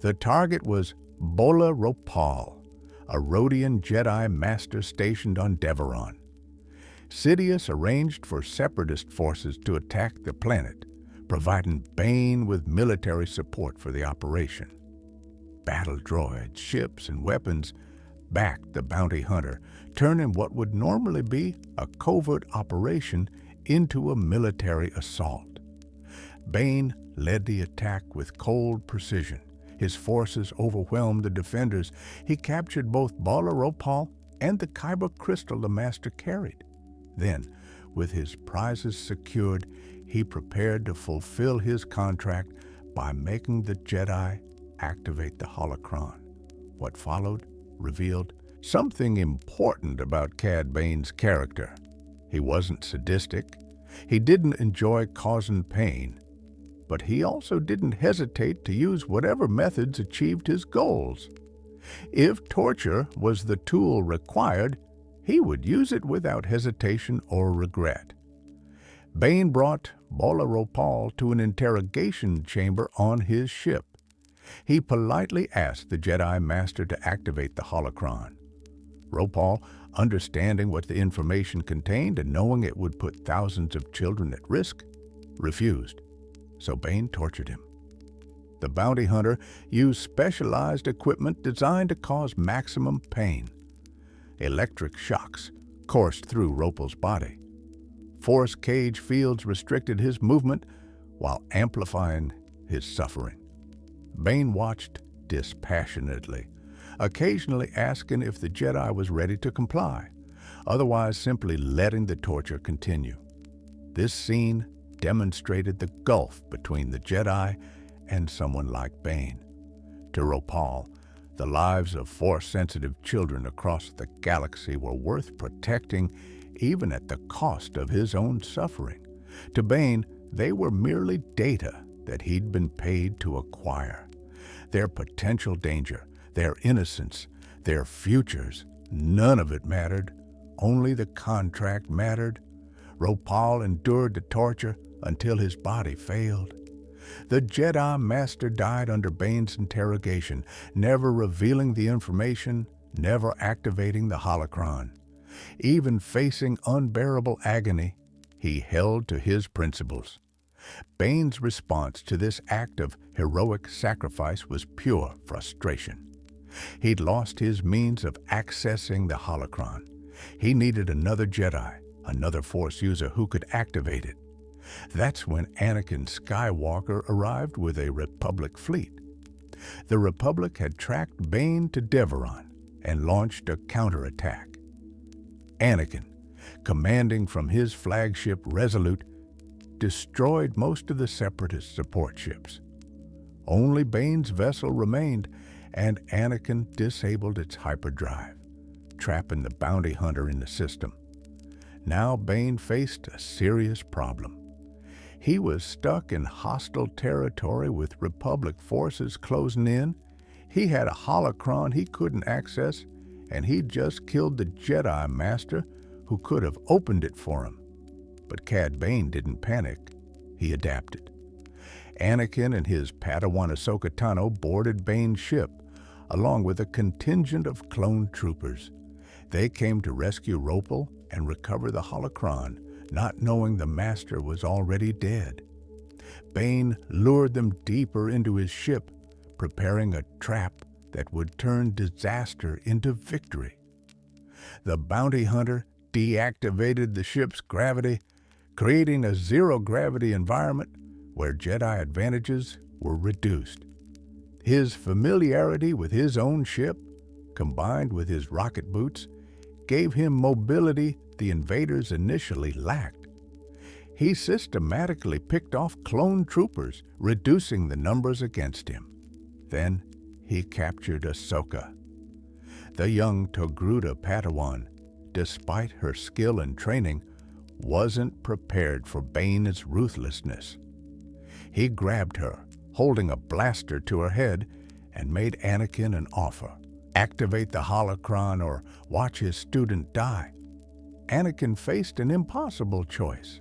The target was Bola Ropal, a Rhodian Jedi Master stationed on Deveron. Sidious arranged for Separatist forces to attack the planet, providing Bane with military support for the operation. Battle droids, ships, and weapons backed the bounty hunter, turning what would normally be a covert operation into a military assault. Bane led the attack with cold precision. His forces overwhelmed the defenders. He captured both Bola Ropal and the kyber crystal the Master carried. Then, with his prizes secured, he prepared to fulfill his contract by making the Jedi activate the holocron. What followed revealed something important about Cad Bane's character. He wasn't sadistic. He didn't enjoy causing pain. But he also didn't hesitate to use whatever methods achieved his goals. If torture was the tool required, he would use it without hesitation or regret. Bane brought Bola Ropal to an interrogation chamber on his ship. He politely asked the Jedi Master to activate the holocron. Ropal, understanding what the information contained and knowing it would put thousands of children at risk, refused, so Bane tortured him. The bounty hunter used specialized equipment designed to cause maximum pain. Electric shocks coursed through Ropal's body. Force cage fields restricted his movement while amplifying his suffering. Bane watched dispassionately, occasionally asking if the Jedi was ready to comply. otherwise simply letting the torture continue. This scene demonstrated the gulf between the Jedi and someone like Bane. To Ropal, the lives of Force-sensitive children across the galaxy were worth protecting even at the cost of his own suffering. To Bane, they were merely data that he'd been paid to acquire. Their potential danger, their innocence, their futures, none of it mattered. Only the contract mattered. Ropal endured the torture until his body failed. The Jedi Master died under Bane's interrogation, never revealing the information, never activating the holocron. Even facing unbearable agony, he held to his principles. Bane's response to this act of heroic sacrifice was pure frustration. He'd lost his means of accessing the holocron. He needed another Jedi, another Force user who could activate it. That's when Anakin Skywalker arrived with a Republic fleet. The Republic had tracked Bane to Deveron and launched a counterattack. Anakin, commanding from his flagship Resolute, destroyed most of the Separatist support ships. Only Bane's vessel remained, and Anakin disabled its hyperdrive, trapping the bounty hunter in the system. Now Bane faced a serious problem. He was stuck in hostile territory with Republic forces closing in. He had a holocron he couldn't access, and he'd just killed the Jedi Master who could have opened it for him. But Cad Bane didn't panic. He adapted. Anakin and his Padawan Ahsoka Tano boarded Bane's ship, along with a contingent of clone troopers. They came to rescue Ropal and recover the holocron, not knowing the Master was already dead. Bane lured them deeper into his ship, preparing a trap that would turn disaster into victory. The bounty hunter deactivated the ship's gravity, creating a zero-gravity environment where Jedi advantages were reduced. His familiarity with his own ship, combined with his rocket boots, gave him mobility the invaders initially lacked. He systematically picked off clone troopers, reducing the numbers against him. Then he captured Ahsoka. The young Togruta Padawan, despite her skill and training, wasn't prepared for Bane's ruthlessness. He grabbed her, holding a blaster to her head, and made Anakin an offer: activate the holocron or watch his student die. Anakin faced an impossible choice.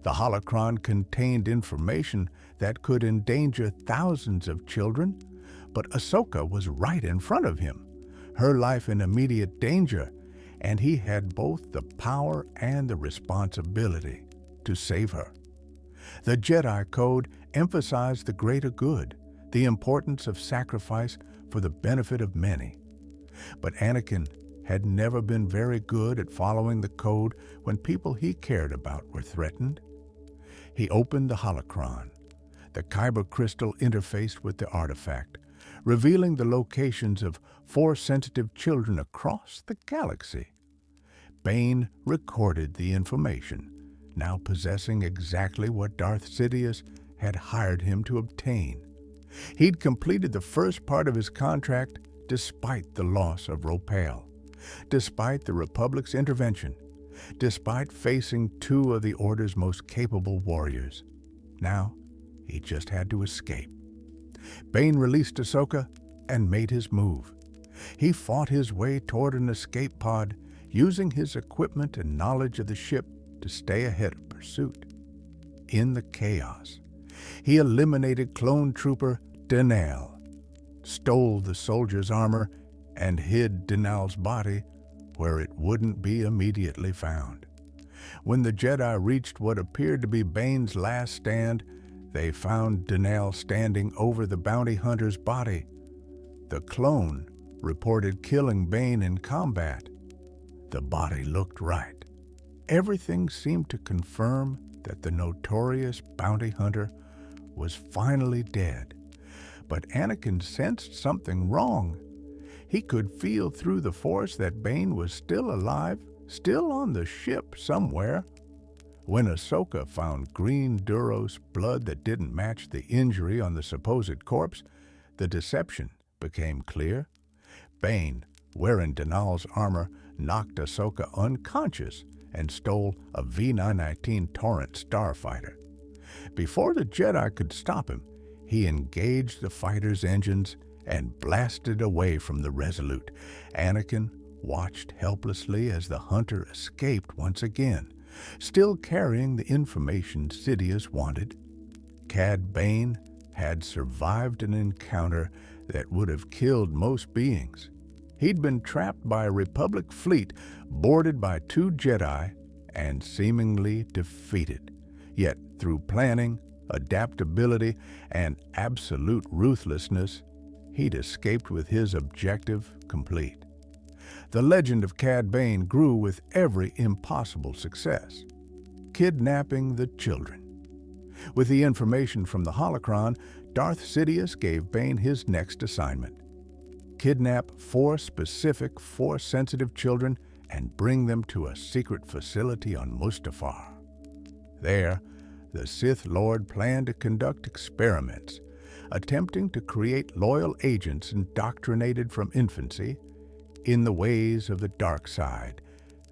The holocron contained information that could endanger thousands of children, but Ahsoka was right in front of him, her life in immediate danger, and he had both the power and the responsibility to save her. The Jedi Code emphasized the greater good, the importance of sacrifice for the benefit of many. But Anakin had never been very good at following the code when people he cared about were threatened. He opened the holocron. The kyber crystal interfaced with the artifact, revealing the locations of Force-sensitive children across the galaxy. Bane recorded the information, now possessing exactly what Darth Sidious had hired him to obtain. He'd completed the first part of his contract despite the loss of Ropal, despite the Republic's intervention, despite facing two of the Order's most capable warriors. Now, he just had to escape. Bane released Ahsoka and made his move. He fought his way toward an escape pod, using his equipment and knowledge of the ship to stay ahead of pursuit. In the chaos, he eliminated clone trooper Denal, stole the soldier's armor, and hid Denal's body where it wouldn't be immediately found. When the Jedi reached what appeared to be Bane's last stand, they found Denal standing over the bounty hunter's body. The clone reported killing Bane in combat. The body looked right. Everything seemed to confirm that the notorious bounty hunter was finally dead. But Anakin sensed something wrong. He could feel through the Force that Bane was still alive still on the ship somewhere. When Ahsoka found green Duro's blood that didn't match the injury on the supposed corpse, the deception became clear. Bane, wearing Denal's armor, knocked Ahsoka unconscious and stole a V-919 Torrent starfighter. Before the Jedi could stop him, he engaged the fighter's engines and blasted away from the Resolute. Anakin watched helplessly as the hunter escaped once again, still carrying the information Sidious wanted. Cad Bane had survived an encounter that would have killed most beings. He'd been trapped by a Republic fleet, boarded by 2 Jedi, and seemingly defeated. Yet, through planning, adaptability, and absolute ruthlessness, he'd escaped with his objective complete. The legend of Cad Bane grew with every impossible success. Kidnapping the children. With the information from the holocron, Darth Sidious gave Bane his next assignment. Kidnap 4 specific Force-sensitive children and bring them to a secret facility on Mustafar. There, the Sith Lord planned to conduct experiments, attempting to create loyal agents indoctrinated from infancy in the ways of the dark side.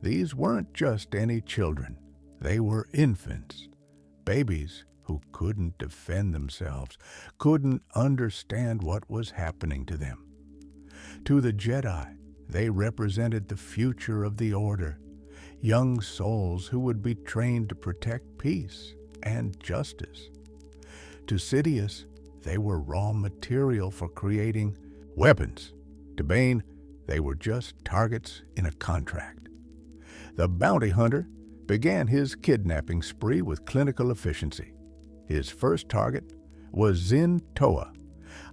These weren't just any children. They were infants, babies who couldn't defend themselves, couldn't understand what was happening to them. To the Jedi, they represented the future of the Order, young souls who would be trained to protect peace and justice. To Sidious, they were raw material for creating weapons. To Bane, they were just targets in a contract. The bounty hunter began his kidnapping spree with clinical efficiency. His first target was Zin Toa,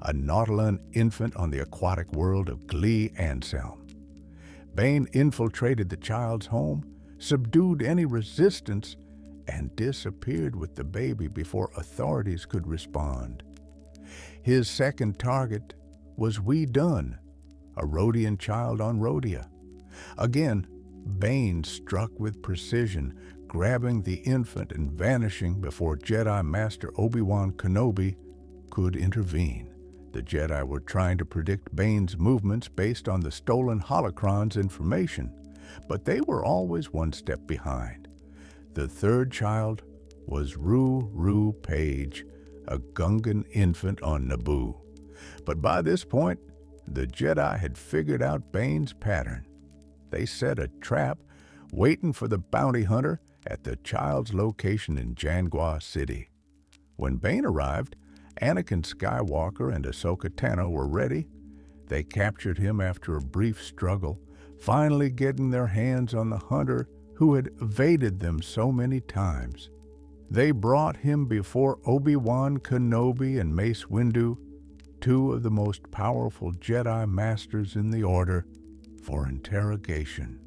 a Nautolan infant on the aquatic world of Glee Anselm. Bane infiltrated the child's home, subdued any resistance, and disappeared with the baby before authorities could respond. His second target was Wee Dun, a Rodian child on Rhodia. Again, Bane struck with precision, grabbing the infant and vanishing before Jedi Master Obi-Wan Kenobi could intervene. The Jedi were trying to predict Bane's movements based on the stolen holocron's information, but they were always one step behind. The third child was Rue Page, a Gungan infant on Naboo. But by this point, the Jedi had figured out Bane's pattern. They set a trap, waiting for the bounty hunter at the child's location in Jangois City. When Bane arrived, Anakin Skywalker and Ahsoka Tano were ready. They captured him after a brief struggle, finally getting their hands on the hunter who had evaded them so many times. They brought him before Obi-Wan Kenobi and Mace Windu, 2 of the most powerful Jedi Masters in the Order, for interrogation.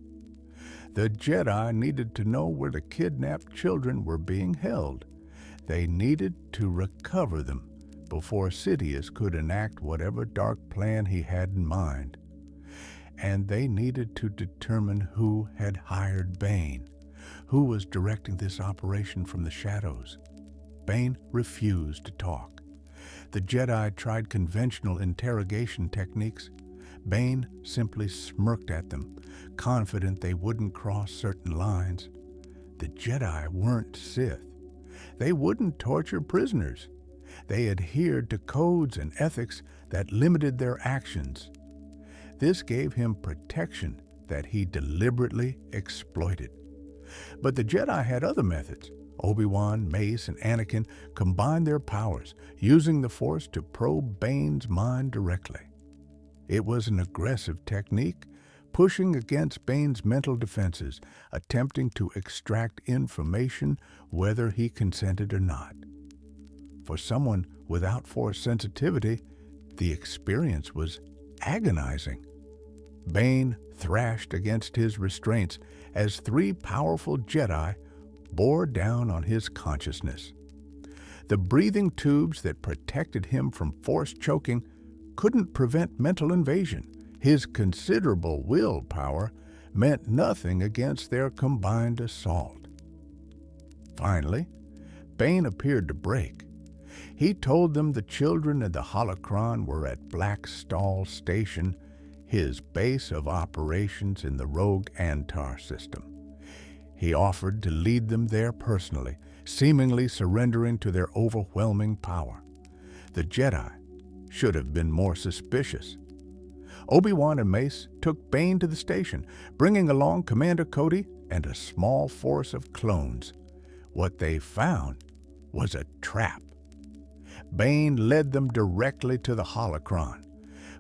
The Jedi needed to know where the kidnapped children were being held. They needed to recover them before Sidious could enact whatever dark plan he had in mind. And they needed to determine who had hired Bane, who was directing this operation from the shadows. Bane refused to talk. The Jedi tried conventional interrogation techniques. Bane simply smirked at them, confident they wouldn't cross certain lines. The Jedi weren't Sith. They wouldn't torture prisoners. They adhered to codes and ethics that limited their actions. This gave him protection that he deliberately exploited. But the Jedi had other methods. Obi-Wan, Mace, and Anakin combined their powers, using the Force to probe Bane's mind directly. It was an aggressive technique, pushing against Bane's mental defenses, attempting to extract information whether he consented or not. For someone without Force sensitivity, the experience was agonizing. Bane thrashed against his restraints as 3 powerful Jedi bore down on his consciousness. The breathing tubes that protected him from Force choking couldn't prevent mental invasion. His considerable willpower meant nothing against their combined assault. Finally, Bane appeared to break. He told them the children of the holocron were at Black Stall Station, his base of operations in the rogue Antar system. He offered to lead them there personally, seemingly surrendering to their overwhelming power. The Jedi should have been more suspicious. Obi-Wan and Mace took Bane to the station, bringing along Commander Cody and a small force of clones. What they found was a trap. Bane led them directly to the holocron,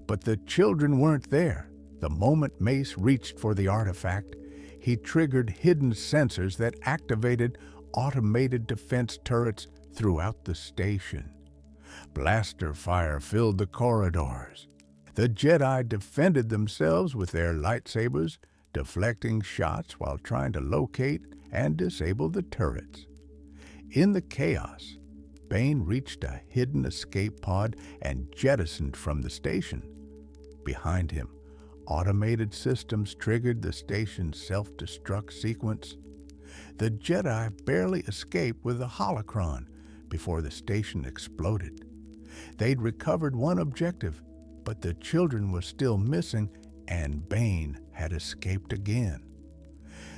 but the children weren't there. The moment Mace reached for the artifact, he triggered hidden sensors that activated automated defense turrets throughout the station. Blaster fire filled the corridors. The Jedi defended themselves with their lightsabers, deflecting shots while trying to locate and disable the turrets. In the chaos, Bane reached a hidden escape pod and jettisoned from the station. Behind him, automated systems triggered the station's self-destruct sequence. The Jedi barely escaped with the holocron before the station exploded. They'd recovered one objective, but the children were still missing, and Bane had escaped again.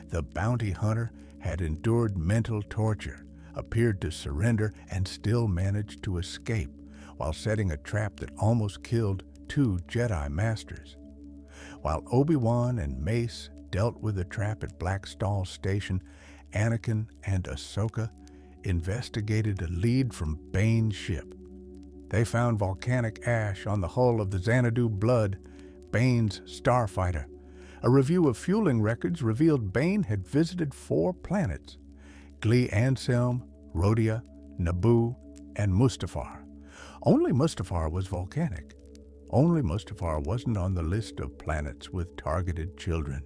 The bounty hunter had endured mental torture, appeared to surrender, and still managed to escape while setting a trap that almost killed 2 Jedi Masters. While Obi-Wan and Mace dealt with the trap at Black Stall Station, Anakin and Ahsoka investigated a lead from Bane's ship. They found volcanic ash on the hull of the Xanadu Blood, Bane's starfighter. A review of fueling records revealed Bane had visited 4 planets: Gli Anselm, Rhodia, Naboo, and Mustafar. Only Mustafar was volcanic. Only Mustafar wasn't on the list of planets with targeted children,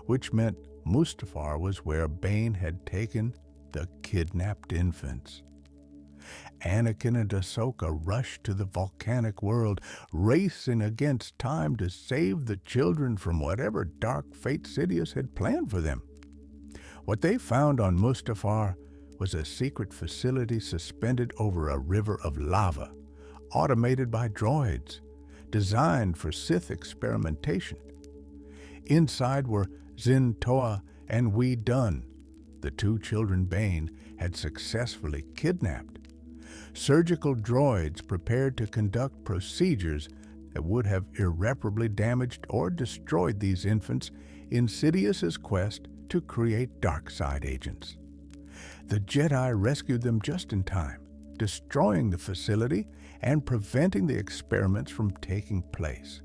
which meant Mustafar was where Bane had taken the kidnapped infants. Anakin and Ahsoka rushed to the volcanic world, racing against time to save the children from whatever dark fate Sidious had planned for them. What they found on Mustafar was a secret facility suspended over a river of lava, automated by droids, designed for Sith experimentation. Inside were Zin Toa and Wee Dun, the 2 children Bane had successfully kidnapped. Surgical droids prepared to conduct procedures that would have irreparably damaged or destroyed these infants in Sidious's quest to create dark side agents. The Jedi rescued them just in time, destroying the facility and preventing the experiments from taking place.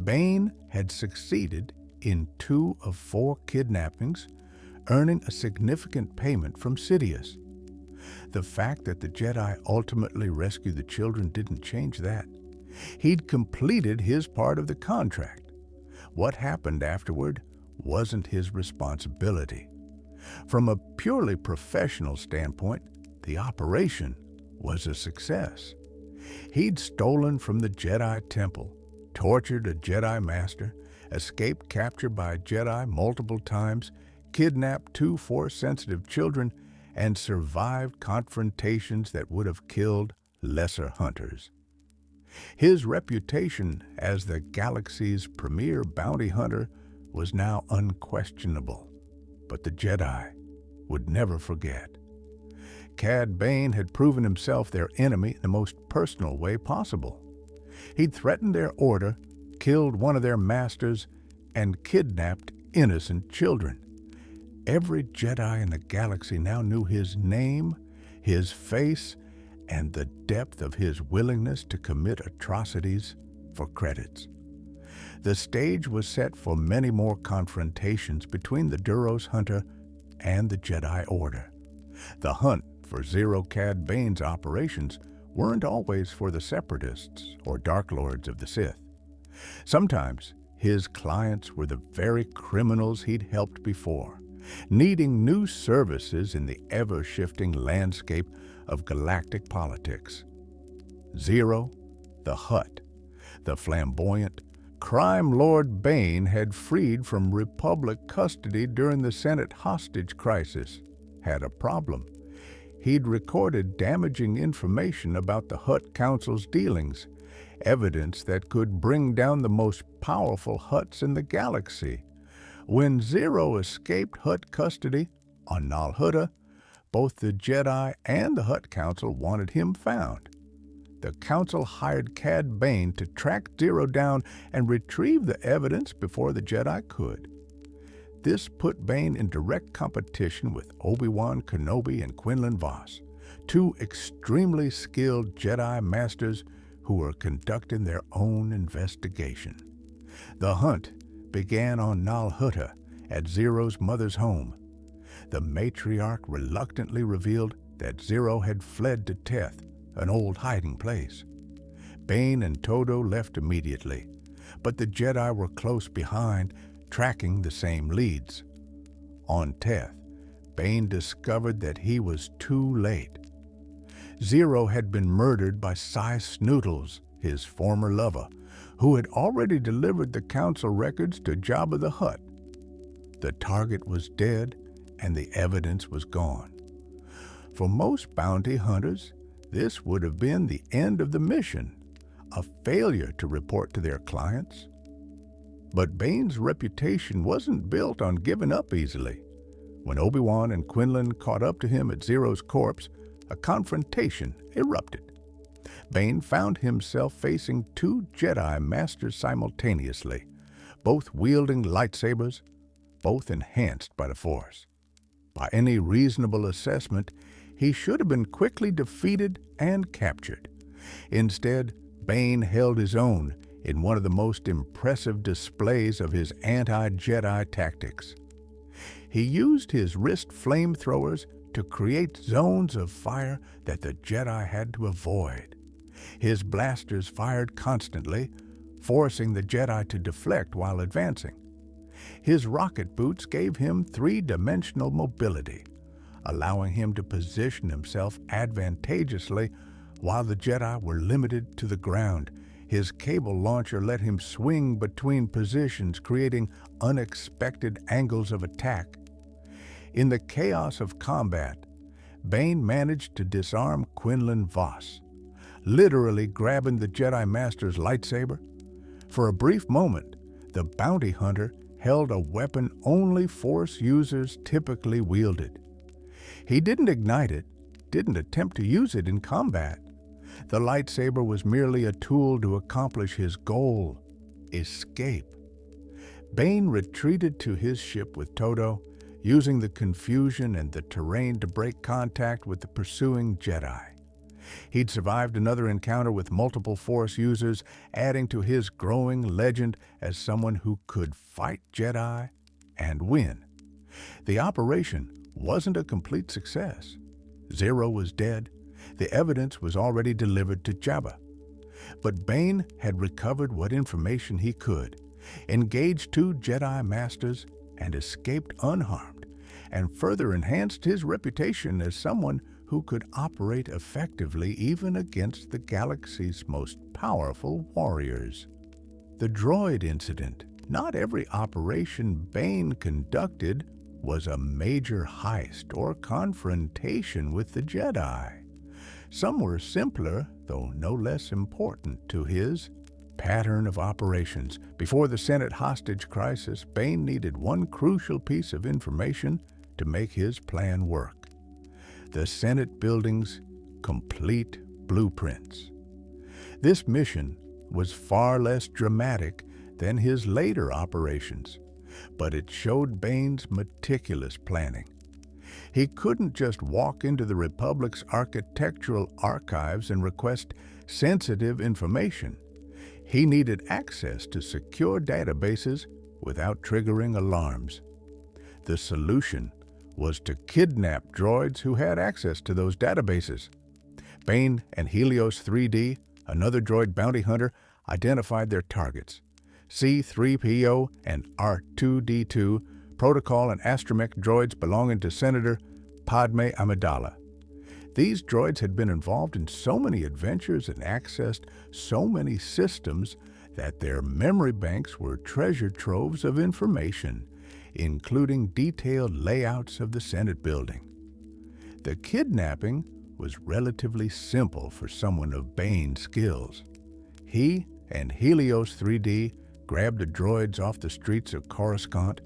Bane had succeeded in 2 of 4 kidnappings, earning a significant payment from Sidious. The fact that the Jedi ultimately rescued the children didn't change that. He'd completed his part of the contract. What happened afterward wasn't his responsibility. From a purely professional standpoint, the operation was a success. He'd stolen from the Jedi Temple, tortured a Jedi Master, escaped capture by a Jedi multiple times, kidnapped 2 Force-sensitive children, and survived confrontations that would have killed lesser hunters. His reputation as the galaxy's premier bounty hunter was now unquestionable, but the Jedi would never forget. Cad Bane had proven himself their enemy in the most personal way possible. He'd threatened their order, killed one of their masters, and kidnapped innocent children. Every Jedi in the galaxy now knew his name, his face, and the depth of his willingness to commit atrocities for credits. The stage was set for many more confrontations between the Duros hunter and the Jedi Order. The hunt for Zero Cad Bane's operations weren't always for the Separatists or Dark Lords of the Sith. Sometimes his clients were the very criminals he'd helped before, needing new services in the ever-shifting landscape of galactic politics. Zero, the Hutt, the flamboyant, crime lord Bane had freed from Republic custody during the Senate hostage crisis, had a problem. He'd recorded damaging information about the Hutt Council's dealings, evidence that could bring down the most powerful Hutts in the galaxy. When Zero escaped Hutt custody on Nal Hutta, both the Jedi and the Hutt Council wanted him found. The Council hired Cad Bane to track Zero down and retrieve the evidence before the Jedi could. This put Bane in direct competition with Obi-Wan Kenobi and Quinlan Vos, two extremely skilled Jedi masters who were conducting their own investigation. The hunt began on Nal Hutta at Zero's mother's home. The matriarch reluctantly revealed that Zero had fled to Teth, an old hiding place. Bane and Todo left immediately, but the Jedi were close behind, tracking the same leads. On Teth, Bane discovered that he was too late. Zero had been murdered by Sy Snootles, his former lover, who had already delivered the Council records to Jabba the Hutt. The target was dead, and the evidence was gone. For most bounty hunters, this would have been the end of the mission, a failure to report to their clients. But Bane's reputation wasn't built on giving up easily. When Obi-Wan and Quinlan caught up to him at Zero's corpse, a confrontation erupted. Bane found himself facing two Jedi masters simultaneously, both wielding lightsabers, both enhanced by the Force. By any reasonable assessment, he should have been quickly defeated and captured. Instead, Bane held his own in one of the most impressive displays of his anti-Jedi tactics. He used his wrist flamethrowers to create zones of fire that the Jedi had to avoid. His blasters fired constantly, forcing the Jedi to deflect while advancing. His rocket boots gave him three-dimensional mobility, allowing him to position himself advantageously while the Jedi were limited to the ground. His cable launcher let him swing between positions, creating unexpected angles of attack. In the chaos of combat, Bane managed to disarm Quinlan Vos, literally grabbing the Jedi Master's lightsaber. For a brief moment, the bounty hunter held a weapon only Force users typically wielded. He didn't ignite it, didn't attempt to use it in combat. The lightsaber was merely a tool to accomplish his goal, escape. Bane retreated to his ship with Todo, using the confusion and the terrain to break contact with the pursuing Jedi. He'd survived another encounter with multiple Force users, adding to his growing legend as someone who could fight Jedi and win. The operation wasn't a complete success. Zero was dead. The evidence was already delivered to Jabba. But Bane had recovered what information he could, engaged two Jedi Masters, and escaped unharmed, and further enhanced his reputation as someone who could operate effectively even against the galaxy's most powerful warriors. The droid incident. Not every operation Bane conducted was a major heist or confrontation with the Jedi. Some were simpler, though no less important to his pattern of operations. Before the Senate hostage crisis, Bane needed one crucial piece of information to make his plan work: the Senate building's complete blueprints. This mission was far less dramatic than his later operations, but it showed Bane's meticulous planning. He couldn't just walk into the Republic's architectural archives and request sensitive information. He needed access to secure databases without triggering alarms. The solution was to kidnap droids who had access to those databases. Bane and Helios 3D, another droid bounty hunter, identified their targets: C-3PO and R2-D2, protocol and astromech droids belonging to Senator Padme Amidala. These droids had been involved in so many adventures and accessed so many systems that their memory banks were treasure troves of information, including detailed layouts of the Senate building. The kidnapping was relatively simple for someone of Bane's skills. He and Helios 3D grabbed the droids off the streets of Coruscant,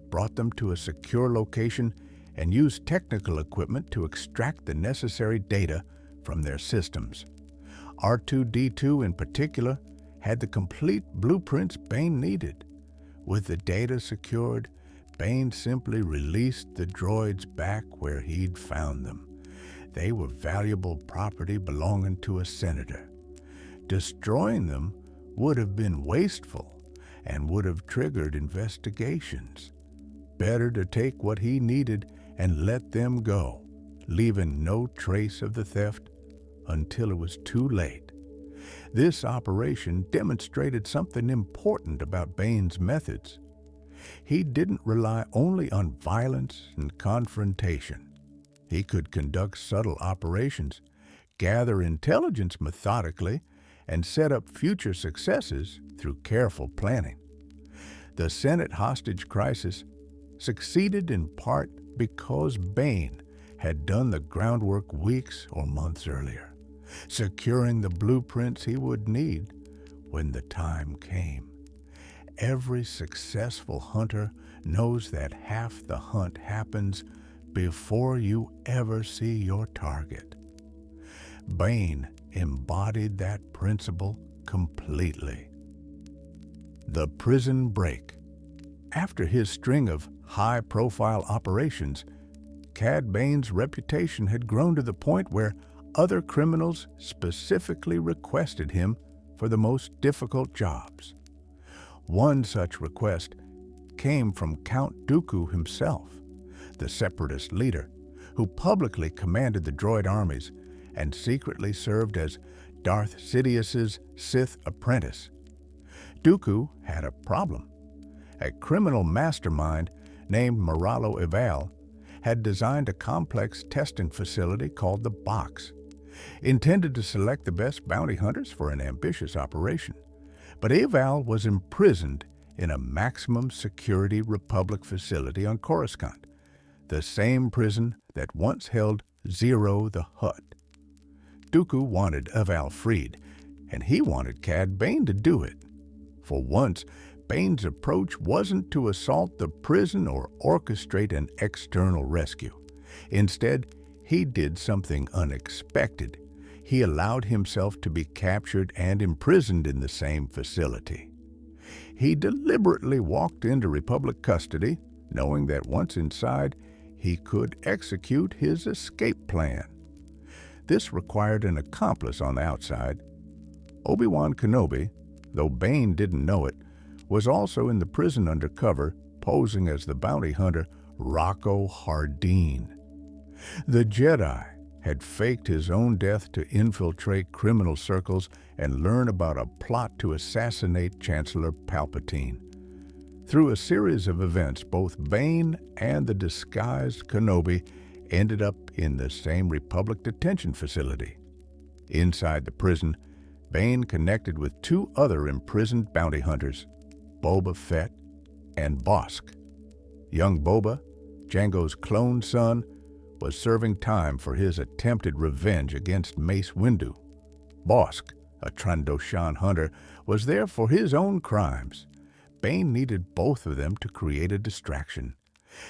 brought them to a secure location, and used technical equipment to extract the necessary data from their systems. R2-D2 in particular had the complete blueprints Bane needed. With the data secured, Bane simply released the droids back where he'd found them. They were valuable property belonging to a senator. Destroying them would have been wasteful and would have triggered investigations. Better to take what he needed and let them go, leaving no trace of the theft until it was too late. This operation demonstrated something important about Bane's methods. He didn't rely only on violence and confrontation. He could conduct subtle operations, gather intelligence methodically, and set up future successes through careful planning. The Senate hostage crisis succeeded in part because Bane had done the groundwork weeks or months earlier, securing the blueprints he would need when the time came. Every successful hunter knows that half the hunt happens before you ever see your target. Bane embodied that principle completely. The prison break. After his string of high-profile operations, Cad Bane's reputation had grown to the point where other criminals specifically requested him for the most difficult jobs. One such request came from Count Dooku himself, the Separatist leader, who publicly commanded the droid armies and secretly served as Darth Sidious's Sith apprentice. Dooku had a problem. A criminal mastermind named Moralo Eval had designed a complex testing facility called the Box, intended to select the best bounty hunters for an ambitious operation. But Eval was imprisoned in a maximum security Republic facility on Coruscant, the same prison that once held Zero the Hutt. Dooku wanted Eval freed, and he wanted Cad Bane to do it. For once, Bane's approach wasn't to assault the prison or orchestrate an external rescue. Instead, he did something unexpected. He allowed himself to be captured and imprisoned in the same facility. He deliberately walked into Republic custody, knowing that once inside, he could execute his escape plan. This required an accomplice on the outside. Obi-Wan Kenobi, though Bane didn't know it, was also in the prison undercover, posing as the bounty hunter Rocco Hardeen. The Jedi had faked his own death to infiltrate criminal circles and learn about a plot to assassinate Chancellor Palpatine. Through a series of events, both Bane and the disguised Kenobi ended up in the same Republic detention facility. Inside the prison, Bane connected with two other imprisoned bounty hunters, Boba Fett and Bossk. Young Boba, Jango's clone son, was serving time for his attempted revenge against Mace Windu. Bossk, a Trandoshan hunter, was there for his own crimes. Bane needed both of them to create a distraction.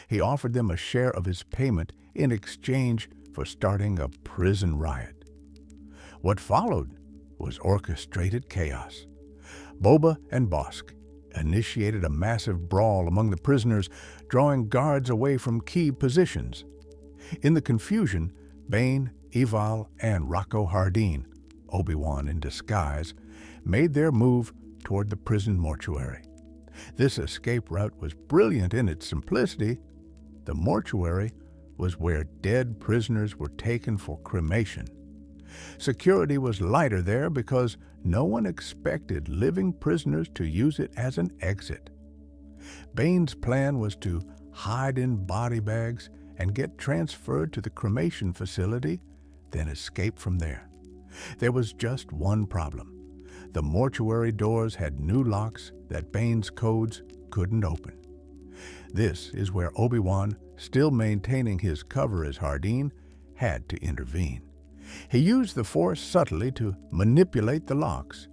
He offered them a share of his payment in exchange for starting a prison riot. What followed was orchestrated chaos. Boba and Bossk initiated a massive brawl among the prisoners, drawing guards away from key positions. In the confusion, Bane, Eval, and Rocco Hardeen, Obi-Wan in disguise, made their move toward the prison mortuary. This escape route was brilliant in its simplicity. The mortuary was where dead prisoners were taken for cremation. Security was lighter there because no one expected living prisoners to use it as an exit. Bane's plan was to hide in body bags and get transferred to the cremation facility, then escape from there. There was just one problem. The mortuary doors had new locks that Bane's codes couldn't open. This is where Obi-Wan, still maintaining his cover as Hardeen, had to intervene. He used the Force subtly to manipulate the locks,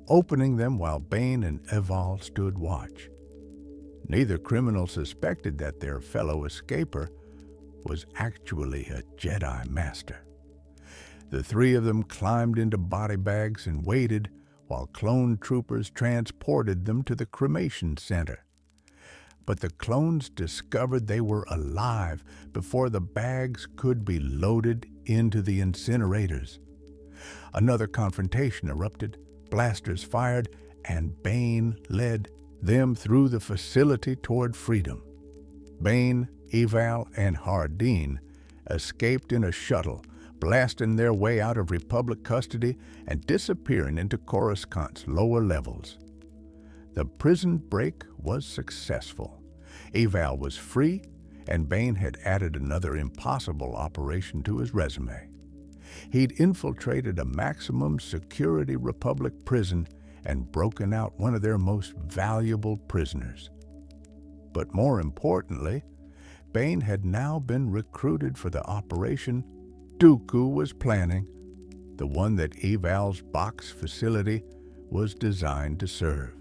opening them while Bane and Eval stood watch. Neither criminal suspected that their fellow escaper was actually a Jedi master. The three of them climbed into body bags and waited while clone troopers transported them to the cremation center. But the clones discovered they were alive before the bags could be loaded into the incinerators. Another confrontation erupted, blasters fired, and Bane led them through the facility toward freedom. Bane, Eval, and Hardeen escaped in a shuttle, blasting their way out of Republic custody and disappearing into Coruscant's lower levels. The prison break was successful. Eval was free, and Bane had added another impossible operation to his resume. He'd infiltrated a maximum security Republic prison and broken out one of their most valuable prisoners. But more importantly, Bane had now been recruited for the operation Dooku was planning, the one that Eval's box facility was designed to serve.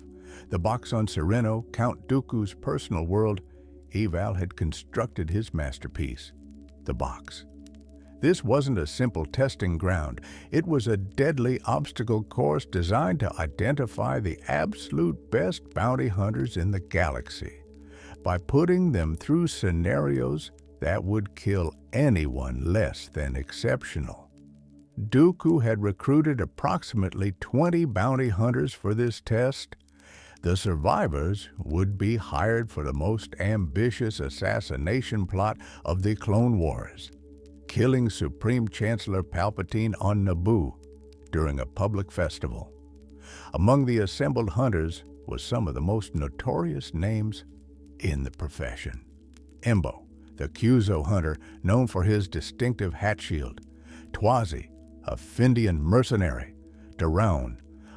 The box on Sereno, Count Dooku's personal world, Eval had constructed his masterpiece, the box. This wasn't a simple testing ground. It was a deadly obstacle course designed to identify the absolute best bounty hunters in the galaxy by putting them through scenarios that would kill anyone less than exceptional. Dooku had recruited approximately 20 bounty hunters for this test. The survivors would be hired for the most ambitious assassination plot of the Clone Wars, killing Supreme Chancellor Palpatine on Naboo during a public festival. Among the assembled hunters was some of the most notorious names in the profession. Embo, the Cuzo hunter known for his distinctive hat shield, Twazi, a Findian mercenary, Duro,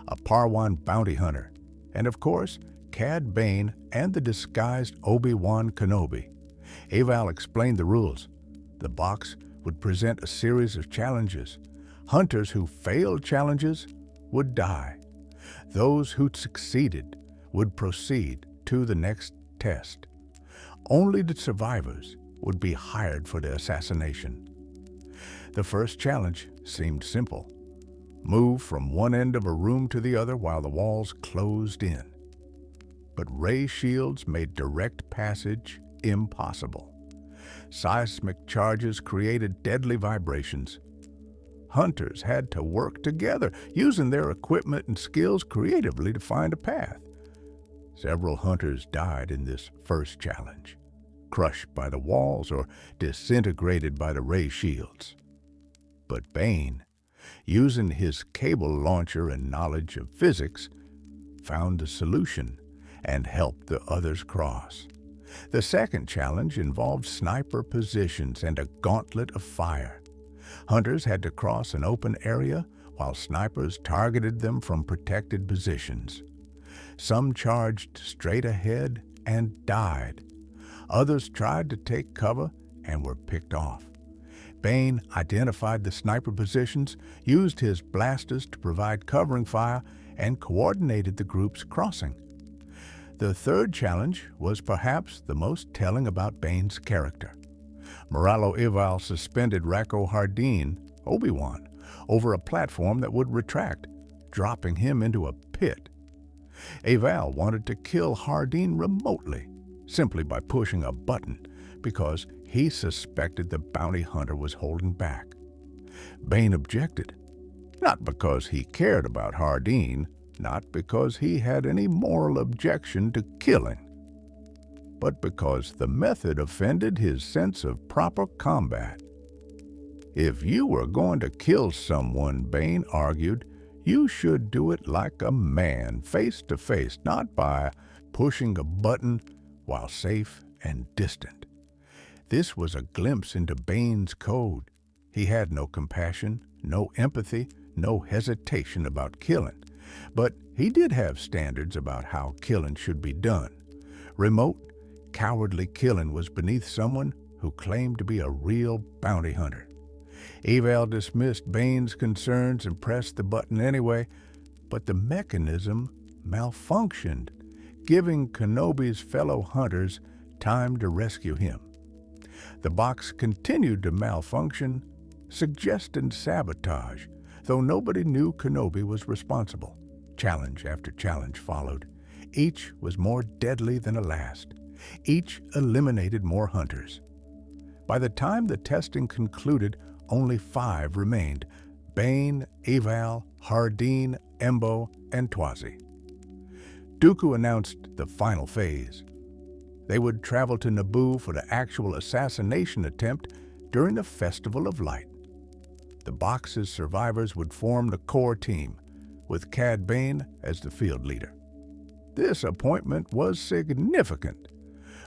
a Parwan bounty hunter, and of course, Cad Bane and the disguised Obi-Wan Kenobi. Eval explained the rules. The box would present a series of challenges. Hunters who failed challenges would die. Those who succeeded would proceed to the next test. Only the survivors would be hired for the assassination. The first challenge seemed simple. Move from one end of a room to the other while the walls closed in. But ray shields made direct passage impossible. Seismic charges created deadly vibrations. Hunters had to work together, using their equipment and skills creatively to find a path. Several hunters died in this first challenge, crushed by the walls or disintegrated by the ray shields. But Bane, using his cable launcher and knowledge of physics, found a solution and helped the others cross. The second challenge involved sniper positions and a gauntlet of fire. Hunters had to cross an open area while snipers targeted them from protected positions. Some charged straight ahead and died. Others tried to take cover and were picked off. Bane identified the sniper positions, used his blasters to provide covering fire, and coordinated the group's crossing. The third challenge was perhaps the most telling about Bane's character. Moralo Eval suspended Rako Hardeen, Obi-Wan, over a platform that would retract, dropping him into a pit. Eval wanted to kill Hardeen remotely, simply by pushing a button, because he suspected the bounty hunter was holding back. Bane objected, not because he cared about Hardeen, not because he had any moral objection to killing, but because the method offended his sense of proper combat. If you were going to kill someone, Bane argued, you should do it like a man, face to face, not by pushing a button while safe and distant. This was a glimpse into Bane's code. He had no compassion, no empathy, no hesitation about killing. But he did have standards about how killing should be done. Remote, cowardly killing was beneath someone who claimed to be a real bounty hunter. Eval dismissed Bane's concerns and pressed the button anyway, but the mechanism malfunctioned, giving Kenobi's fellow hunters time to rescue him. The box continued to malfunction, suggesting sabotage, though nobody knew Kenobi was responsible. Challenge after challenge followed. Each was more deadly than the last. Each eliminated more hunters. By the time the testing concluded, only 5 remained: Bane, Eval, Hardeen, Embo, and Twazi. Dooku announced the final phase. They would travel to Naboo for the actual assassination attempt during the Festival of Light. The box's survivors would form the core team, with Cad Bane as the field leader. This appointment was significant.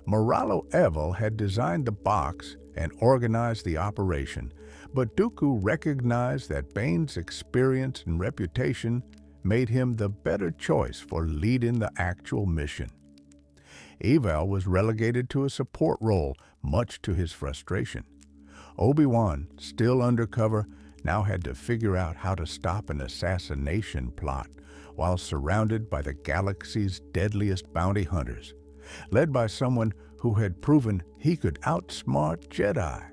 Moralo Evil had designed the box and organized the operation, but Dooku recognized that Bane's experience and reputation made him the better choice for leading the actual mission. Eval was relegated to a support role, much to his frustration. Obi-Wan, still undercover, now had to figure out how to stop an assassination plot while surrounded by the galaxy's deadliest bounty hunters, led by someone who had proven he could outsmart Jedi.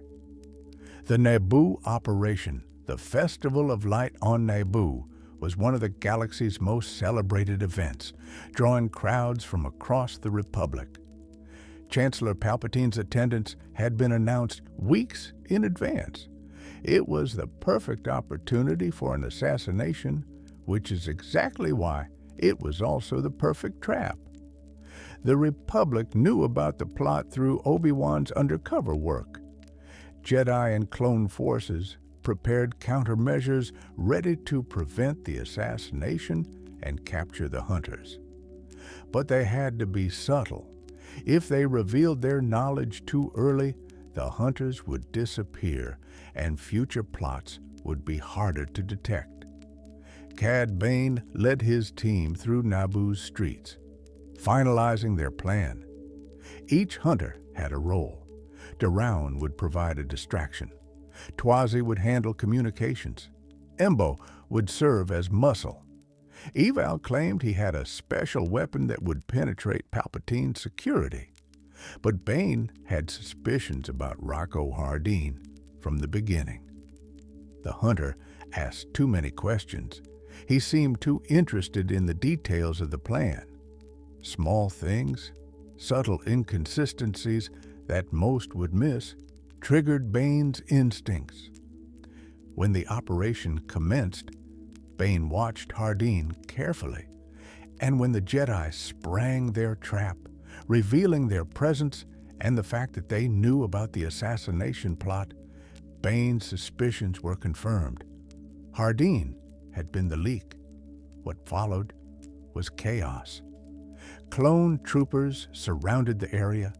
The Naboo operation, the Festival of Light on Naboo, was one of the galaxy's most celebrated events, drawing crowds from across the Republic. Chancellor Palpatine's attendance had been announced weeks in advance. It was the perfect opportunity for an assassination, which is exactly why it was also the perfect trap. The Republic knew about the plot through Obi-Wan's undercover work. Jedi and clone forces prepared countermeasures ready to prevent the assassination and capture the hunters. But they had to be subtle. If they revealed their knowledge too early, the hunters would disappear and future plots would be harder to detect. Cad Bane led his team through Naboo's streets, finalizing their plan. Each hunter had a role. Duraun would provide a distraction. Twazi would handle communications. Embo would serve as muscle. Eval claimed he had a special weapon that would penetrate Palpatine's security. But Bane had suspicions about Rocco Hardeen from the beginning. The hunter asked too many questions. He seemed too interested in the details of the plan. Small things, subtle inconsistencies that most would miss, triggered Bane's instincts. When the operation commenced, Bane watched Hardeen carefully, and when the Jedi sprang their trap, revealing their presence and the fact that they knew about the assassination plot, Bane's suspicions were confirmed. Hardeen had been the leak. What followed was chaos. Clone troopers surrounded the area.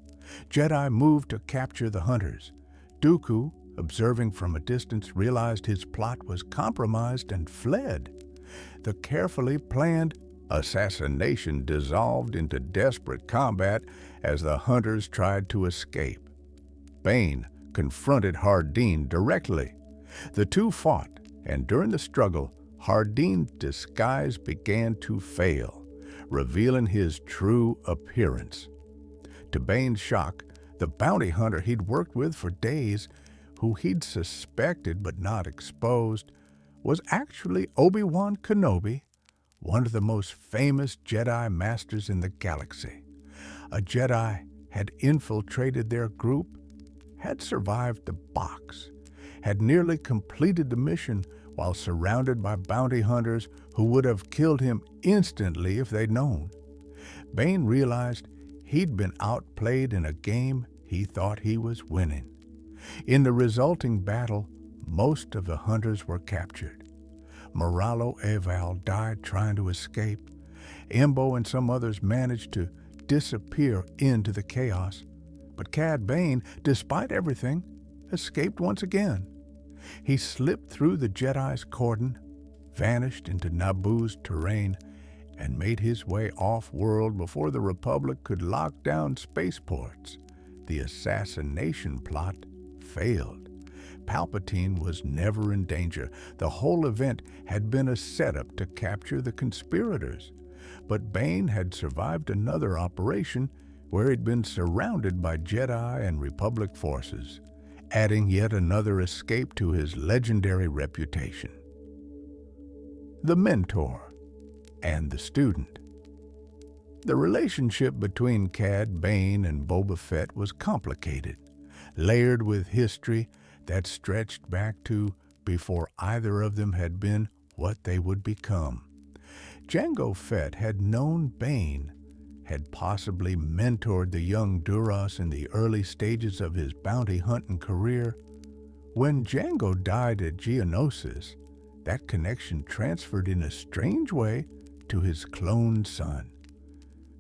Jedi moved to capture the hunters. Dooku, observing from a distance, realized his plot was compromised and fled. The carefully planned assassination dissolved into desperate combat as the hunters tried to escape. Bane confronted Hardeen directly. The two fought, and during the struggle, Hardeen's disguise began to fail, revealing his true appearance. To Bane's shock, the bounty hunter he'd worked with for days, who he'd suspected but not exposed, was actually Obi-Wan Kenobi, one of the most famous Jedi masters in the galaxy. A Jedi had infiltrated their group, had survived the box, had nearly completed the mission while surrounded by bounty hunters who would have killed him instantly if they'd known. Bane realized he'd been outplayed in a game he thought he was winning. In the resulting battle, most of the hunters were captured. Moralo Eval died trying to escape. Embo and some others managed to disappear into the chaos. But Cad Bane, despite everything, escaped once again. He slipped through the Jedi's cordon, vanished into Naboo's terrain, and made his way off-world before the Republic could lock down spaceports. The assassination plot failed. Palpatine was never in danger. The whole event had been a setup to capture the conspirators. But Bane had survived another operation where he'd been surrounded by Jedi and Republic forces, adding yet another escape to his legendary reputation. The mentor and the student. The relationship between Cad Bane and Boba Fett was complicated, layered with history that stretched back to before either of them had been what they would become. Jango Fett had known Bane, had possibly mentored the young Duros in the early stages of his bounty hunting career. When Jango died at Geonosis, that connection transferred in a strange way to his cloned son.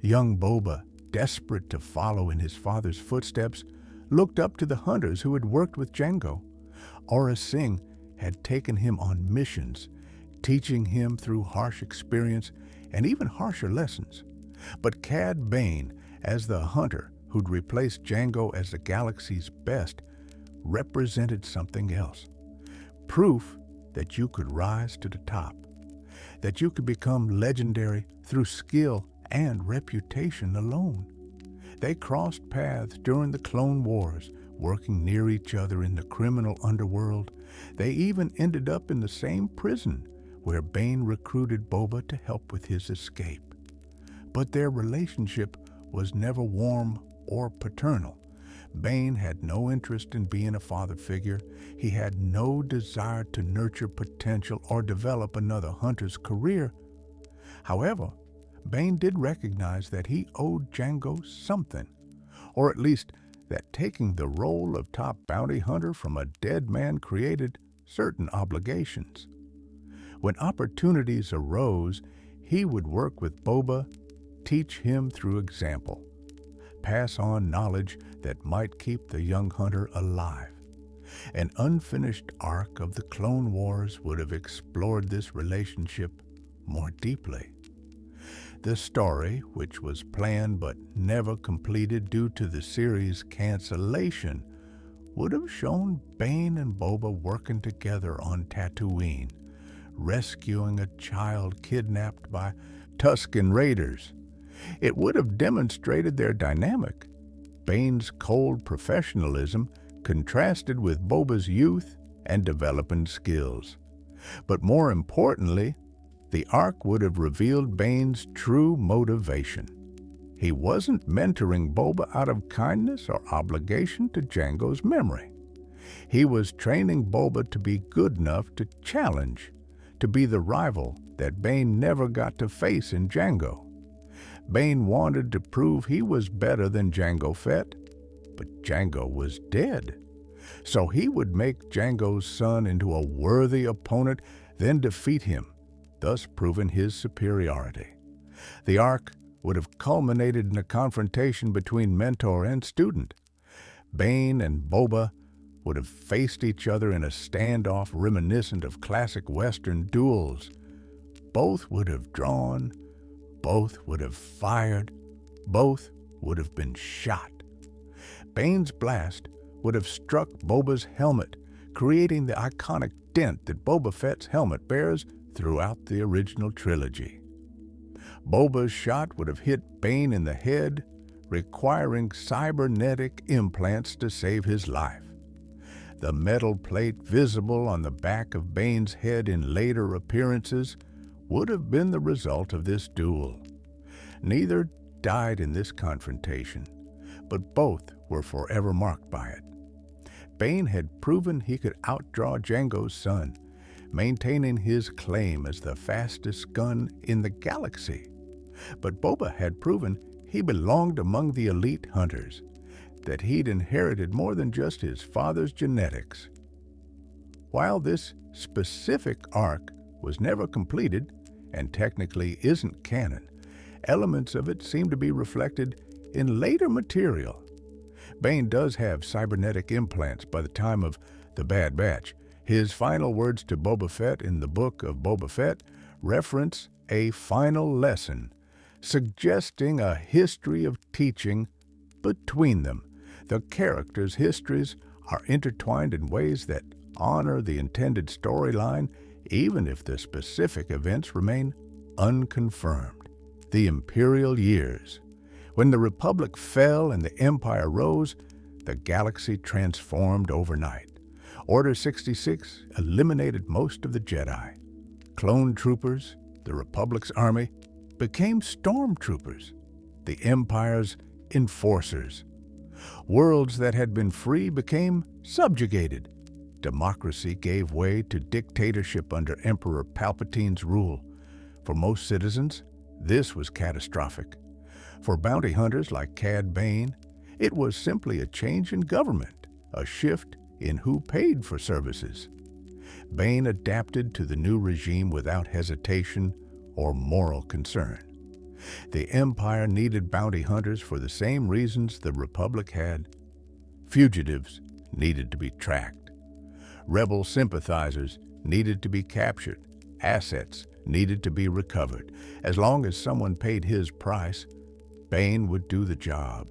Young Boba, desperate to follow in his father's footsteps, looked up to the hunters who had worked with Jango. Aura Singh had taken him on missions, teaching him through harsh experience and even harsher lessons. But Cad Bane, as the hunter who'd replaced Jango as the galaxy's best, represented something else. Proof that you could rise to the top, that you could become legendary through skill and reputation alone. They crossed paths during the Clone Wars, working near each other in the criminal underworld. They even ended up in the same prison where Bane recruited Boba to help with his escape. But their relationship was never warm or paternal. Bane had no interest in being a father figure. He had no desire to nurture potential or develop another hunter's career. However, Bane did recognize that he owed Jango something, or at least that taking the role of top bounty hunter from a dead man created certain obligations. When opportunities arose, he would work with Boba, teach him through example, pass on knowledge that might keep the young hunter alive. An unfinished arc of the Clone Wars would have explored this relationship more deeply. The story, which was planned but never completed due to the series' cancellation, would have shown Bane and Boba working together on Tatooine, rescuing a child kidnapped by Tusken Raiders. It would have demonstrated their dynamic. Bane's cold professionalism contrasted with Boba's youth and developing skills. But more importantly, the arc would have revealed Bane's true motivation. He wasn't mentoring Boba out of kindness or obligation to Jango's memory. He was training Boba to be good enough to challenge, to be the rival that Bane never got to face in Jango. Bane wanted to prove he was better than Jango Fett, but Jango was dead. So he would make Jango's son into a worthy opponent, then defeat him, thus proving his superiority. The arc would have culminated in a confrontation between mentor and student. Bane and Boba would have faced each other in a standoff reminiscent of classic Western duels. Both would have drawn, both would have fired, both would have been shot. Bane's blast would have struck Boba's helmet, creating the iconic dent that Boba Fett's helmet bears throughout the original trilogy. Boba's shot would have hit Bane in the head, requiring cybernetic implants to save his life. The metal plate visible on the back of Bane's head in later appearances would have been the result of this duel. Neither died in this confrontation, but both were forever marked by it. Bane had proven he could outdraw Jango's son, maintaining his claim as the fastest gun in the galaxy. But Boba had proven he belonged among the elite hunters, that he'd inherited more than just his father's genetics. While this specific arc was never completed, and technically isn't canon, elements of it seem to be reflected in later material. Bane does have cybernetic implants by the time of the Bad Batch, His final words to Boba Fett in the Book of Boba Fett reference a final lesson, suggesting a history of teaching between them. The characters' histories are intertwined in ways that honor the intended storyline, even if the specific events remain unconfirmed. The Imperial years. When the Republic fell and the Empire rose, the galaxy transformed overnight. Order 66 eliminated most of the Jedi. Clone troopers, the Republic's army, became stormtroopers, the Empire's enforcers. Worlds that had been free became subjugated. Democracy gave way to dictatorship under Emperor Palpatine's rule. For most citizens, this was catastrophic. For bounty hunters like Cad Bane, it was simply a change in government, a shift in who paid for services. Bane adapted to the new regime without hesitation or moral concern. The Empire needed bounty hunters for the same reasons the Republic had. Fugitives needed to be tracked. Rebel sympathizers needed to be captured. Assets needed to be recovered. As long as someone paid his price, Bane would do the job.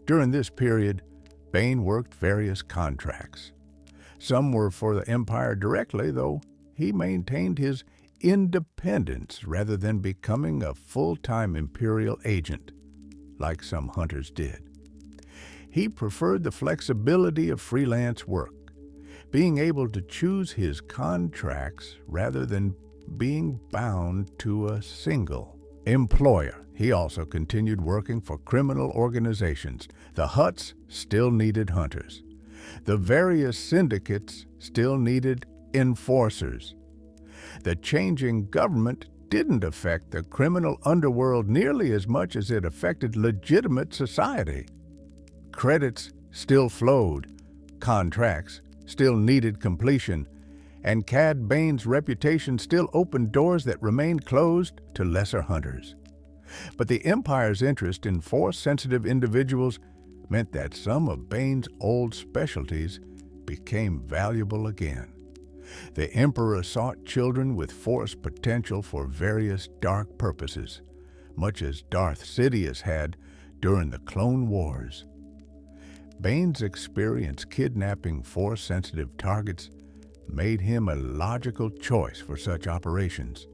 During this period, Bane worked various contracts. Some were for the Empire directly, though he maintained his independence rather than becoming a full-time Imperial agent, like some hunters did. He preferred the flexibility of freelance work, being able to choose his contracts rather than being bound to a single employer. He also continued working for criminal organizations. The Hutts still needed hunters. The various syndicates still needed enforcers. The changing government didn't affect the criminal underworld nearly as much as it affected legitimate society. Credits still flowed, contracts still needed completion, and Cad Bane's reputation still opened doors that remained closed to lesser hunters. But the Empire's interest in Force-sensitive individuals meant that some of Bane's old specialties became valuable again. The Emperor sought children with Force potential for various dark purposes, much as Darth Sidious had during the Clone Wars. Bane's experience kidnapping Force-sensitive targets made him a logical choice for such operations.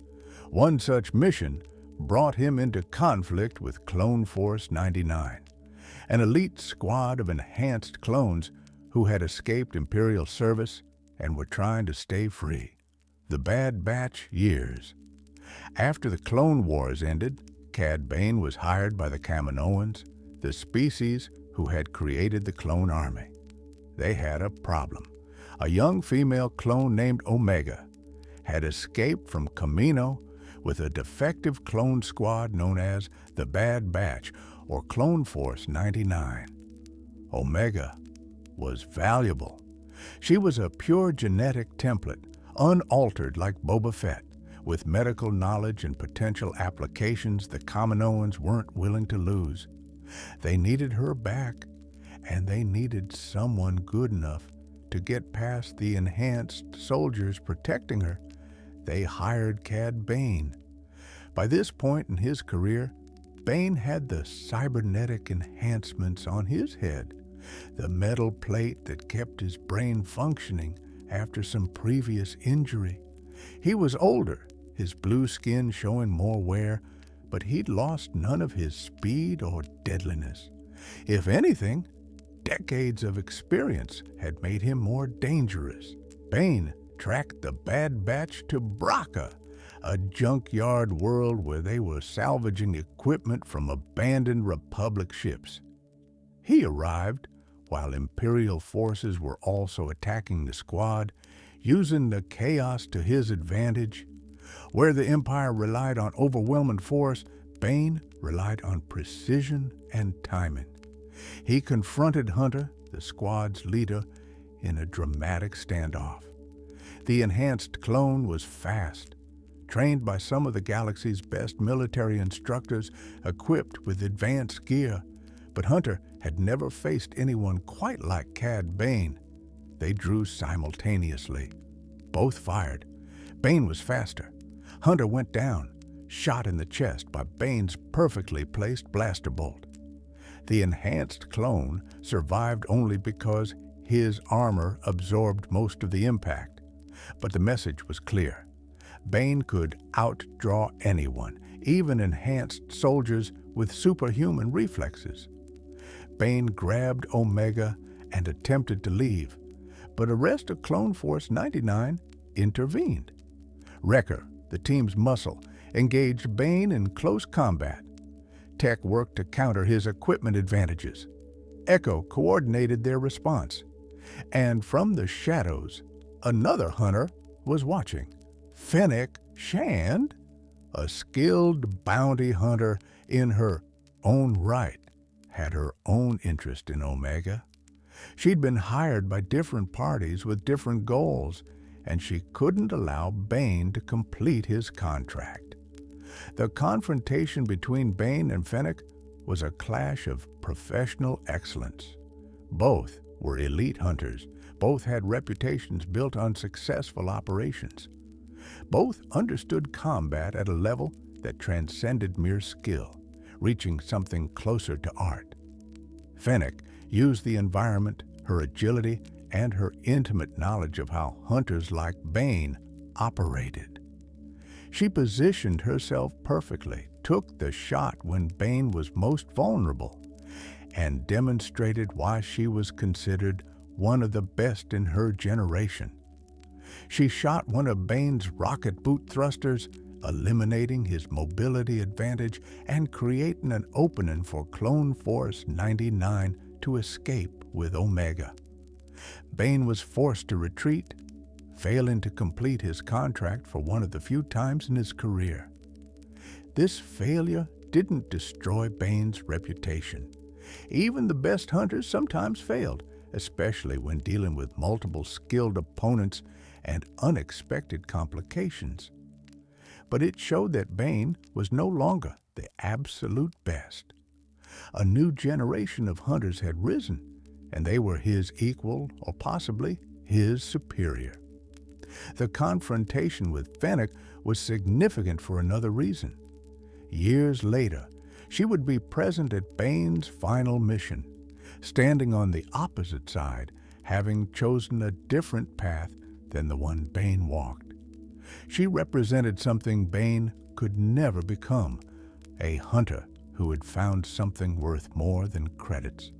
One such mission brought him into conflict with Clone Force 99, an elite squad of enhanced clones who had escaped Imperial service and were trying to stay free. The Bad Batch years. After the Clone Wars ended, Cad Bane was hired by the Kaminoans, the species who had created the clone army. They had a problem. A young female clone named Omega had escaped from Kamino with a defective clone squad known as the Bad Batch, or Clone Force 99. Omega was valuable. She was a pure genetic template, unaltered like Boba Fett, with medical knowledge and potential applications the Kaminoans weren't willing to lose. They needed her back, and they needed someone good enough to get past the enhanced soldiers protecting her. They hired Cad Bane. By this point in his career, Bane had the cybernetic enhancements on his head, the metal plate that kept his brain functioning after some previous injury. He was older, his blue skin showing more wear, but he'd lost none of his speed or deadliness. If anything, decades of experience had made him more dangerous. Bane tracked the Bad Batch to Bracca, a junkyard world where they were salvaging equipment from abandoned Republic ships. He arrived while Imperial forces were also attacking the squad, using the chaos to his advantage. Where the Empire relied on overwhelming force, Bane relied on precision and timing. He confronted Hunter, the squad's leader, in a dramatic standoff. The enhanced clone was fast, trained by some of the galaxy's best military instructors, equipped with advanced gear, but Hunter had never faced anyone quite like Cad Bane. They drew simultaneously. Both fired. Bane was faster. Hunter went down, shot in the chest by Bane's perfectly placed blaster bolt. The enhanced clone survived only because his armor absorbed most of the impact. But the message was clear. Bane could outdraw anyone, even enhanced soldiers with superhuman reflexes. Bane grabbed Omega and attempted to leave, but a rest of Clone Force 99 intervened. Wrecker, the team's muscle, engaged Bane in close combat. Tech worked to counter his equipment advantages. Echo coordinated their response. And from the shadows, another hunter was watching. Fennec Shand, a skilled bounty hunter in her own right, had her own interest in Omega. She'd been hired by different parties with different goals, and she couldn't allow Bane to complete his contract. The confrontation between Bane and Fennec was a clash of professional excellence. Both were elite hunters. Both had reputations built on successful operations. Both understood combat at a level that transcended mere skill, reaching something closer to art. Fennec used the environment, her agility, and her intimate knowledge of how hunters like Bane operated. She positioned herself perfectly, took the shot when Bane was most vulnerable, and demonstrated why she was considered one of the best in her generation. She shot one of Bane's rocket boot thrusters, eliminating his mobility advantage and creating an opening for Clone Force 99 to escape with Omega. Bane was forced to retreat, failing to complete his contract for one of the few times in his career. This failure didn't destroy Bane's reputation. Even the best hunters sometimes failed, especially when dealing with multiple skilled opponents and unexpected complications. But it showed that Bane was no longer the absolute best. A new generation of hunters had risen, and they were his equal or possibly his superior. The confrontation with Fennec was significant for another reason. Years later, she would be present at Bane's final mission, standing on the opposite side, having chosen a different path than the one Bane walked. She represented something Bane could never become, a hunter who had found something worth more than credits.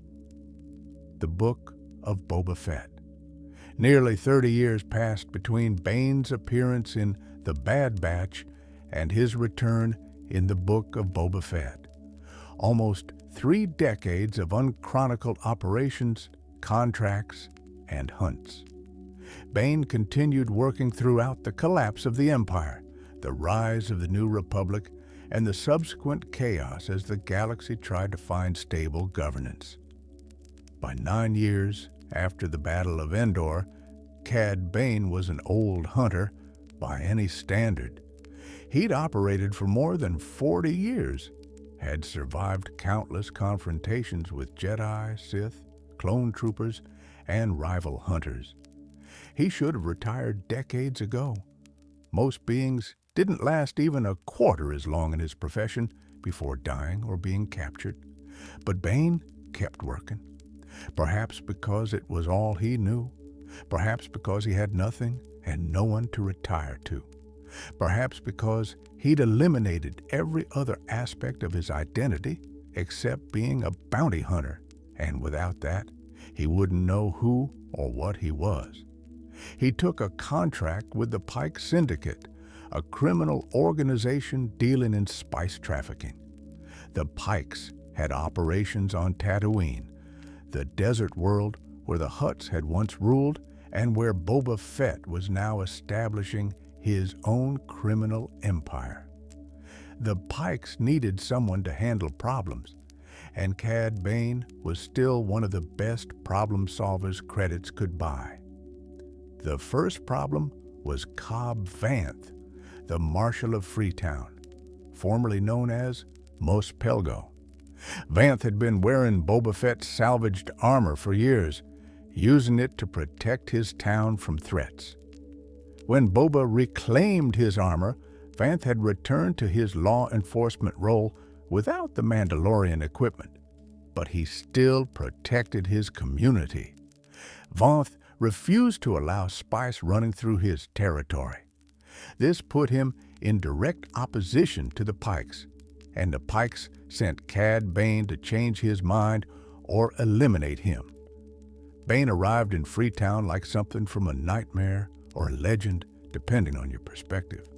The Book of Boba Fett. Nearly 30 years passed between Bane's appearance in The Bad Batch and his return in the Book of Boba Fett. Almost 3 decades of unchronicled operations, contracts, and hunts. Bane continued working throughout the collapse of the Empire, the rise of the New Republic, and the subsequent chaos as the galaxy tried to find stable governance. By 9 years after the Battle of Endor, Cad Bane was an old hunter by any standard. He'd operated for more than 40 years, had survived countless confrontations with Jedi, Sith, clone troopers, and rival hunters. He should have retired decades ago. Most beings didn't last even a quarter as long in his profession before dying or being captured. But Bane kept working. Perhaps because it was all he knew. Perhaps because he had nothing and no one to retire to. Perhaps because he'd eliminated every other aspect of his identity except being a bounty hunter, and without that, he wouldn't know who or what he was. He took a contract with the Pike Syndicate, a criminal organization dealing in spice trafficking. The Pikes had operations on Tatooine, the desert world where the Hutts had once ruled and where Boba Fett was now establishing his own criminal empire. The Pikes needed someone to handle problems, and Cad Bane was still one of the best problem solvers credits could buy. The first problem was Cobb Vanth, the Marshal of Freetown, formerly known as Mos Pelgo. Vanth had been wearing Boba Fett's salvaged armor for years, using it to protect his town from threats. When Boba reclaimed his armor, Vanth had returned to his law enforcement role without the Mandalorian equipment, but he still protected his community. Vanth refused to allow spice running through his territory. This put him in direct opposition to the Pikes, and the Pikes sent Cad Bane to change his mind or eliminate him. Bane arrived in Freetown like something from a nightmare or a legend, depending on your perspective.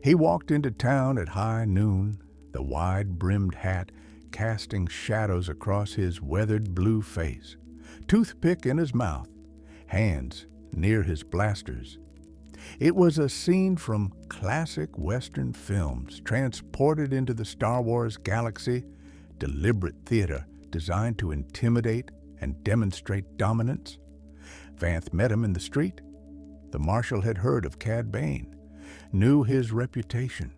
He walked into town at high noon, the wide-brimmed hat casting shadows across his weathered blue face, toothpick in his mouth, hands near his blasters. It was a scene from classic Western films transported into the Star Wars galaxy, deliberate theater designed to intimidate and demonstrate dominance. Vanth met him in the street. The marshal had heard of Cad Bane, knew his reputation,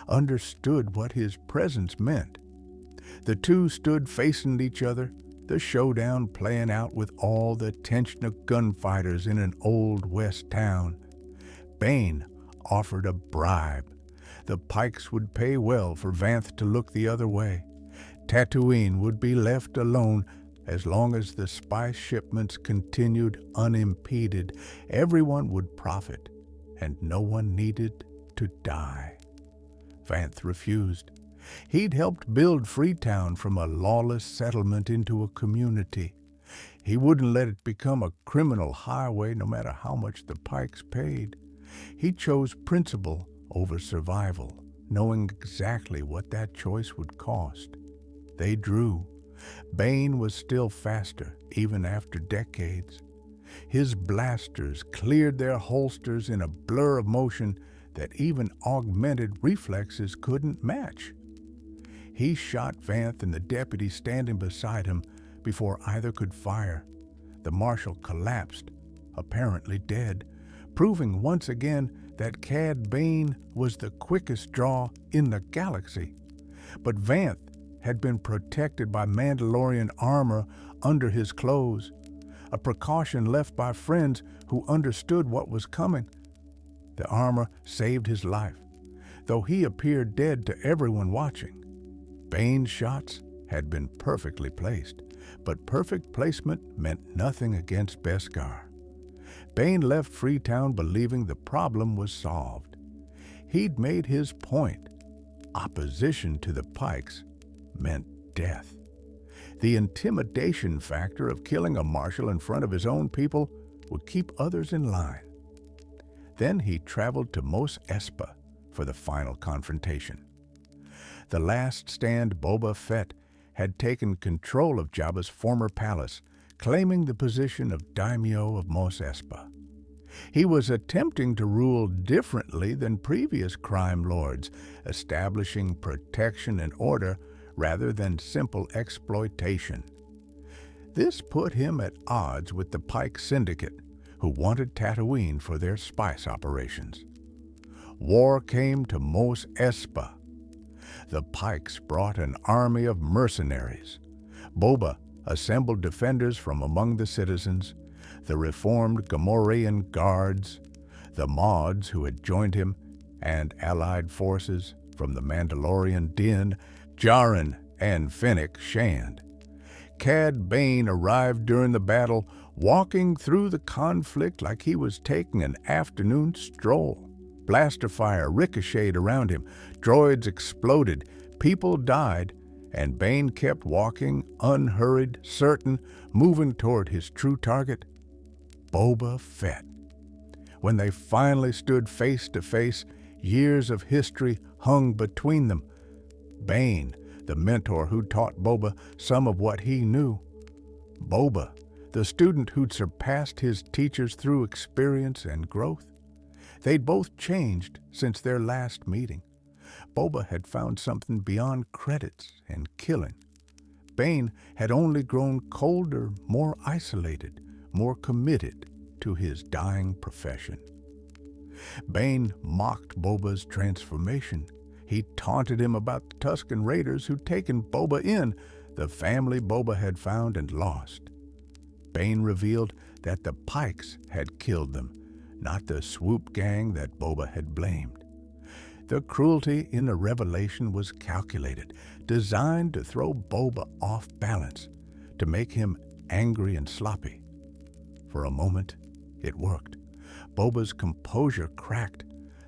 understood what his presence meant. The two stood facing each other, the showdown playing out with all the tension of gunfighters in an old West town. Bane offered a bribe. The Pikes would pay well for Vanth to look the other way. Tatooine would be left alone as long as the spice shipments continued unimpeded. Everyone would profit, and no one needed to die. Vanth refused. He'd helped build Freetown from a lawless settlement into a community. He wouldn't let it become a criminal highway no matter how much the Pikes paid. He chose principle over survival, knowing exactly what that choice would cost. They drew. Bane was still faster, even after decades. His blasters cleared their holsters in a blur of motion that even augmented reflexes couldn't match. He shot Vanth and the deputy standing beside him before either could fire. The marshal collapsed, apparently dead, proving once again that Cad Bane was the quickest draw in the galaxy. But Vanth had been protected by Mandalorian armor under his clothes, a precaution left by friends who understood what was coming. The armor saved his life, though he appeared dead to everyone watching. Bane's shots had been perfectly placed, but perfect placement meant nothing against Beskar. Bane left Freetown believing the problem was solved. He'd made his point. Opposition to the Pikes meant death. The intimidation factor of killing a marshal in front of his own people would keep others in line. Then he traveled to Mos Espa for the final confrontation. The last stand Boba Fett had taken control of Jabba's former palace, claiming the position of daimyo of Mos Espa. He was attempting to rule differently than previous crime lords, establishing protection and order rather than simple exploitation. This put him at odds with the Pike Syndicate, who wanted Tatooine for their spice operations. War came to Mos Espa. The Pikes brought an army of mercenaries. Boba assembled defenders from among the citizens, the reformed Gamorrean guards, the Mods who had joined him, and allied forces from the Mandalorian Din, Djarin, and Fennec Shand. Cad Bane arrived during the battle, walking through the conflict like he was taking an afternoon stroll. Blaster fire ricocheted around him, droids exploded, people died, and Bane kept walking, unhurried, certain, moving toward his true target, Boba Fett. When they finally stood face to face, years of history hung between them. Bane, the mentor who taught Boba some of what he knew. Boba, the student who'd surpassed his teachers through experience and growth. They'd both changed since their last meeting. Boba had found something beyond credits and killing. Bane had only grown colder, more isolated, more committed to his dying profession. Bane mocked Boba's transformation. He taunted him about the Tusken Raiders who'd taken Boba in, the family Boba had found and lost. Bane revealed that the Pikes had killed them, not the swoop gang that Boba had blamed. The cruelty in the revelation was calculated, designed to throw Boba off balance, to make him angry and sloppy. For a moment, it worked. Boba's composure cracked.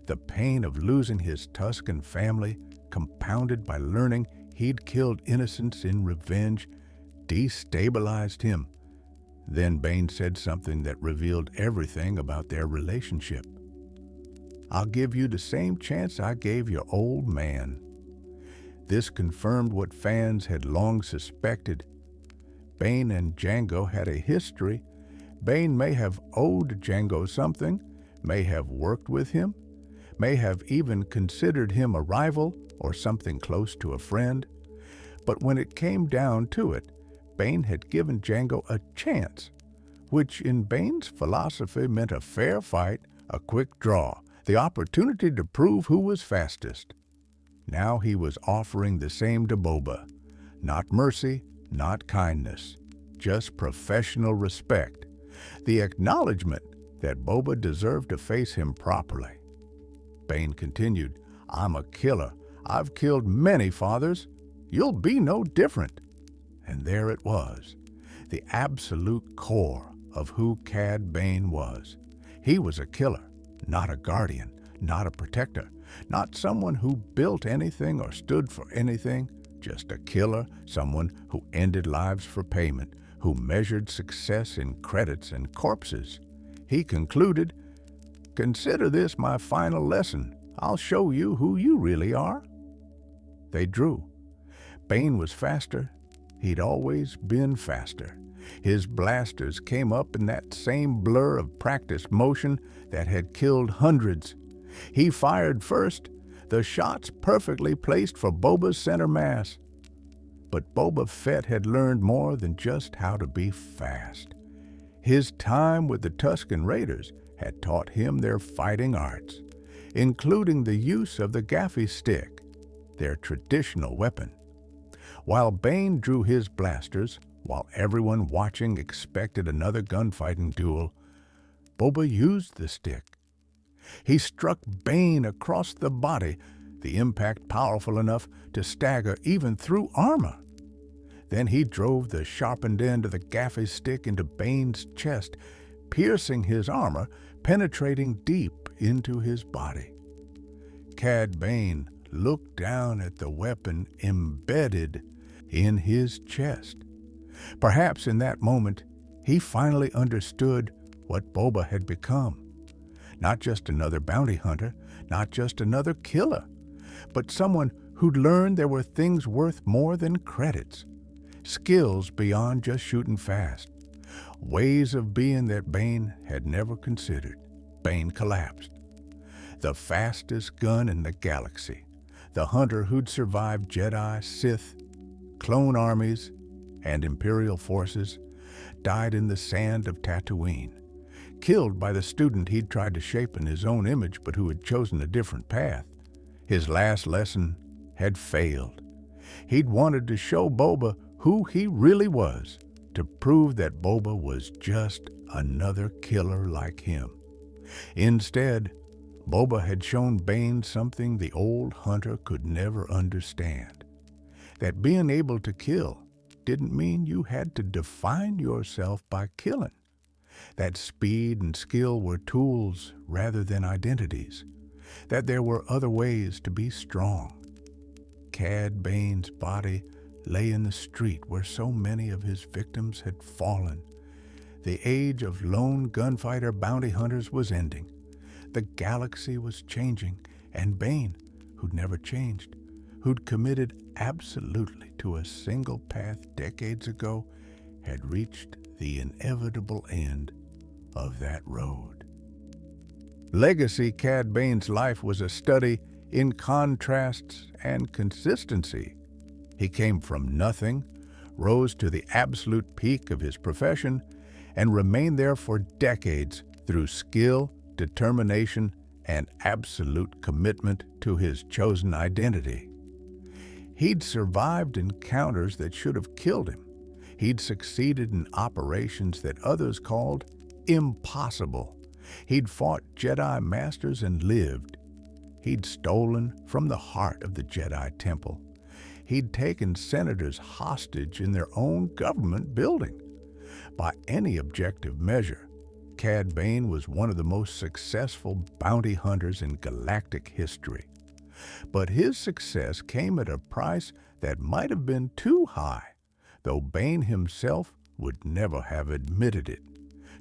The pain of losing his Tusken family, compounded by learning he'd killed innocents in revenge, destabilized him. Then Bane said something that revealed everything about their relationship. "I'll give you the same chance I gave your old man." This confirmed what fans had long suspected. Bane and Jango had a history. Bane may have owed Jango something, may have worked with him, may have even considered him a rival or something close to a friend. But when it came down to it, Bane had given Jango a chance, which in Bane's philosophy meant a fair fight, a quick draw, the opportunity to prove who was fastest. Now he was offering the same to Boba. Not mercy, not kindness, just professional respect. The acknowledgement that Boba deserved to face him properly. Bane continued, "I'm a killer. I've killed many fathers. You'll be no different." And there it was, the absolute core of who Cad Bane was. He was a killer, not a guardian, not a protector, not someone who built anything or stood for anything, just a killer, someone who ended lives for payment, who measured success in credits and corpses. He concluded, "Consider this my final lesson. I'll show you who you really are." They drew. Bane was faster. He'd always been faster. His blasters came up in that same blur of practiced motion that had killed hundreds. He fired first, the shots perfectly placed for Boba's center mass. But Boba Fett had learned more than just how to be fast. His time with the Tusken Raiders had taught him their fighting arts, including the use of the gaffy stick, their traditional weapon. While Bane drew his blasters, while everyone watching expected another gunfighting duel, Boba used the stick. He struck Bane across the body, the impact powerful enough to stagger even through armor. Then he drove the sharpened end of the gaffy stick into Bane's chest, piercing his armor, penetrating deep into his body. Cad Bane looked down at the weapon embedded in his chest. Perhaps in that moment, he finally understood what Boba had become. Not just another bounty hunter, not just another killer, but someone who'd learned there were things worth more than credits, skills beyond just shooting fast, ways of being that Bane had never considered. Bane collapsed. The fastest gun in the galaxy, the hunter who'd survived Jedi, Sith, clone armies, and Imperial forces, died in the sand of Tatooine, killed by the student he'd tried to shape in his own image but who had chosen a different path. His last lesson had failed. He'd wanted to show Boba who he really was, to prove that Boba was just another killer like him. Instead, Boba had shown Bane something the old hunter could never understand. That being able to kill didn't mean you had to define yourself by killing. That speed and skill were tools rather than identities. That there were other ways to be strong. Cad Bane's body lay in the street where so many of his victims had fallen. The age of lone gunfighter bounty hunters was ending. The galaxy was changing, and Bane, who'd never changed, who'd committed absolutely to a single path decades ago, had reached the inevitable end of that road. Legacy Cad Bane's life was a study in contrasts and consistency. He came from nothing, rose to the absolute peak of his profession, and remained there for decades through skill, determination, and absolute commitment to his chosen identity. He'd survived encounters that should have killed him. He'd succeeded in operations that others called impossible. He'd fought Jedi masters and lived. He'd stolen from the heart of the Jedi Temple. He'd taken senators hostage in their own government building. By any objective measure, Cad Bane was one of the most successful bounty hunters in galactic history. But his success came at a price that might have been too high, though Bane himself would never have admitted it.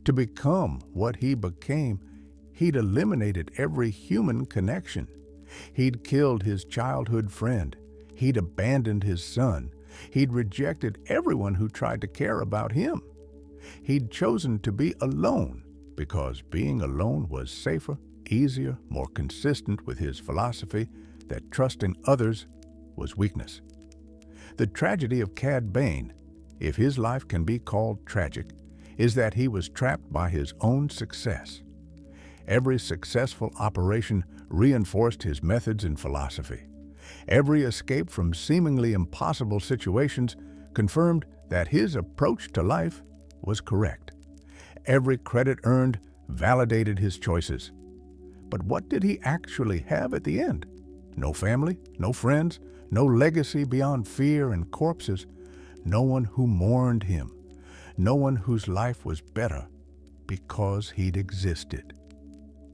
To become what he became, he'd eliminated every human connection. He'd killed his childhood friend. He'd abandoned his son. He'd rejected everyone who tried to care about him. He'd chosen to be alone because being alone was safer, easier, more consistent with his philosophy that trusting others was weakness. The tragedy of Cad Bane, if his life can be called tragic, is that he was trapped by his own success. Every successful operation reinforced his methods and philosophy. Every escape from seemingly impossible situations confirmed that his approach to life was correct. Every credit earned validated his choices. But what did he actually have at the end? No family, no friends, no legacy beyond fear and corpses, no one who mourned him, no one whose life was better because he'd existed.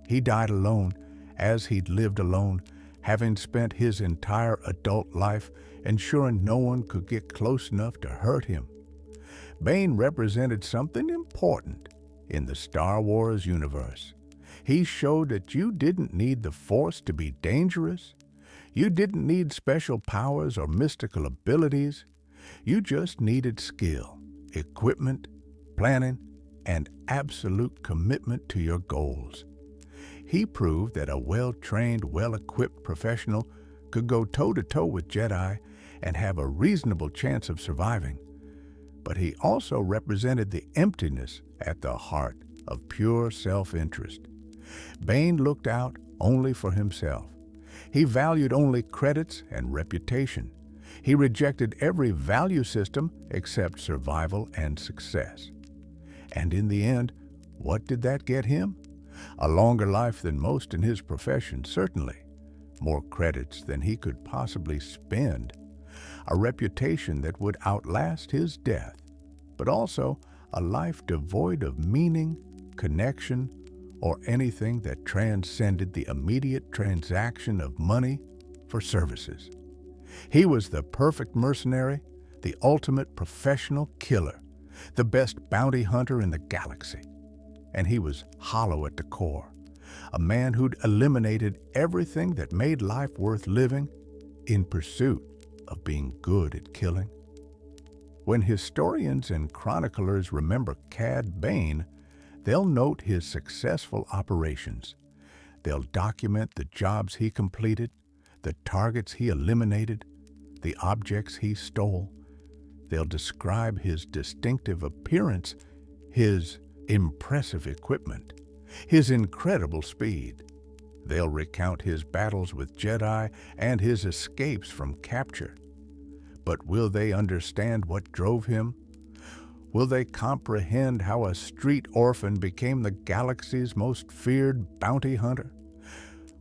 He died alone, as he'd lived alone, having spent his entire adult life ensuring no one could get close enough to hurt him. Bane represented something important in the Star Wars universe. He showed that you didn't need the Force to be dangerous. You didn't need special powers or mystical abilities. You just needed skill, equipment, planning, and absolute commitment to your goals. He proved that a well-trained, well-equipped professional could go toe-to-toe with Jedi and have a reasonable chance of surviving. But he also represented the emptiness at the heart of pure self-interest. Bane looked out only for himself. He valued only credits and reputation. He rejected every value system except survival and success. And in the end, what did that get him? A longer life than most in his profession, certainly. More credits than he could possibly spend. A reputation that would outlast his death, but also a life devoid of meaning, connection, or anything that transcended the immediate transaction of money for services. He was the perfect mercenary, the ultimate professional killer, the best bounty hunter in the galaxy. And he was hollow at the core, a man who'd eliminated everything that made life worth living in pursuit of being good at killing. When historians and chroniclers remember Cad Bane, they'll note his successful operations. They'll document the jobs he completed, the targets he eliminated, the objects he stole. They'll describe his distinctive appearance, his impressive equipment, his incredible speed. They'll recount his battles with Jedi and his escapes from capture. But will they understand what drove him? Will they comprehend how a street orphan became the galaxy's most feared bounty hunter?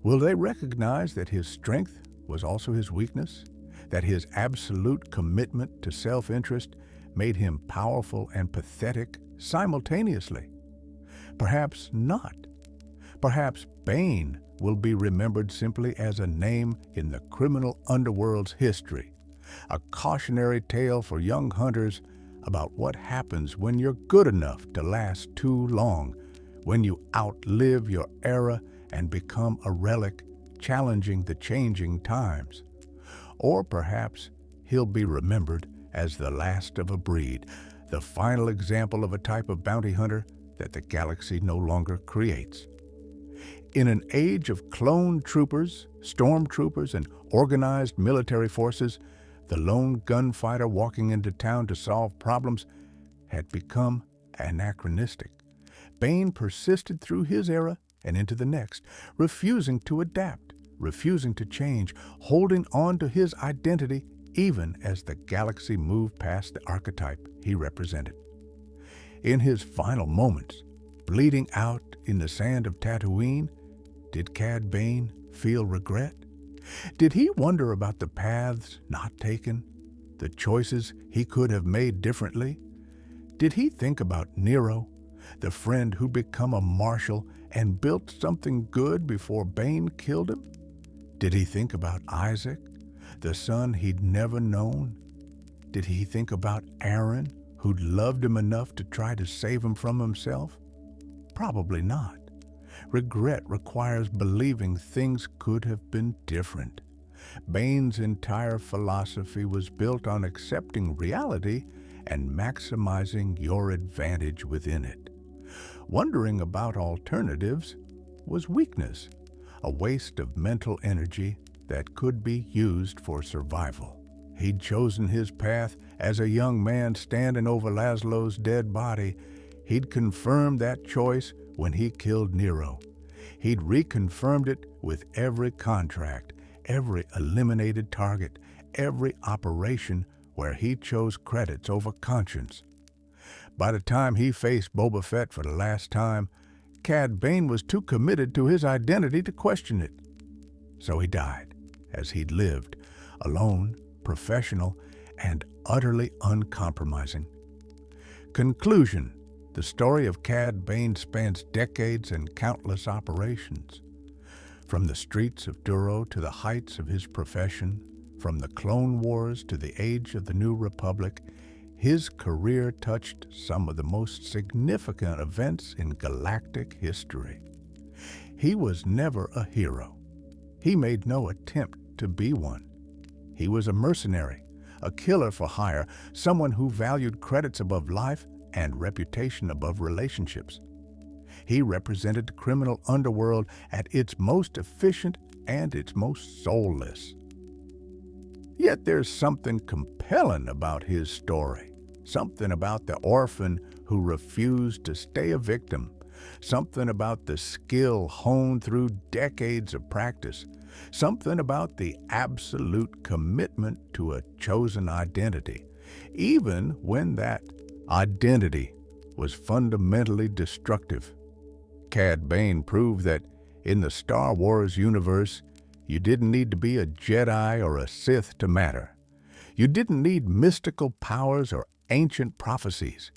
Will they recognize that his strength was also his weakness? That his absolute commitment to self-interest made him powerful and pathetic simultaneously? Perhaps not. Perhaps Bane will be remembered simply as a name in the criminal underworld's history, a cautionary tale for young hunters about what happens when you're good enough to last too long, when you outlive your era and become a relic challenging the changing times. Or perhaps he'll be remembered as the last of a breed, the final example of a type of bounty hunter that the galaxy no longer creates. In an age of clone troopers, stormtroopers, and organized military forces, the lone gunfighter walking into town to solve problems had become anachronistic. Bane persisted through his era and into the next, refusing to adapt, refusing to change, holding on to his identity even as the galaxy moved past the archetype he represented. In his final moments, bleeding out in the sand of Tatooine, did Cad Bane feel regret? Did he wonder about the paths not taken, the choices he could have made differently? Did he think about Nero, the friend who'd become a marshal and built something good before Bane killed him? Did he think about Isaac, the son he'd never known? Did he think about Aaron, who'd loved him enough to try to save him from himself? Probably not. Regret requires believing things could have been different. Bane's entire philosophy was built on accepting reality and maximizing your advantage within it. Wondering about alternatives was weakness, a waste of mental energy that could be used for survival. He'd chosen his path as a young man standing over Laszlo's dead body. He'd confirmed that choice when he killed Nero. He'd reconfirmed it with every contract, every eliminated target, every operation where he chose credits over conscience. By the time he faced Boba Fett for the last time, Cad Bane was too committed to his identity to question it. So he died, as he'd lived, alone, professional, and utterly uncompromising. Conclusion: the story of Cad Bane spans decades and countless operations. From the streets of Duro to the heights of his profession, from the Clone Wars to the age of the New Republic, his career touched some of the most significant events in galactic history. He was never a hero. He made no attempt to be one. He was a mercenary, a killer for hire, someone who valued credits above life and reputation above relationships. He represented the criminal underworld at its most efficient and its most soulless. Yet there's something compelling about his story, something about the orphan who refused to stay a victim, something about the skill honed through decades of practice, something about the absolute commitment to a chosen identity, even when that identity was fundamentally destructive. Cad Bane proved that in the Star Wars universe, you didn't need to be a Jedi or a Sith to matter. You didn't need mystical powers or ancient prophecies.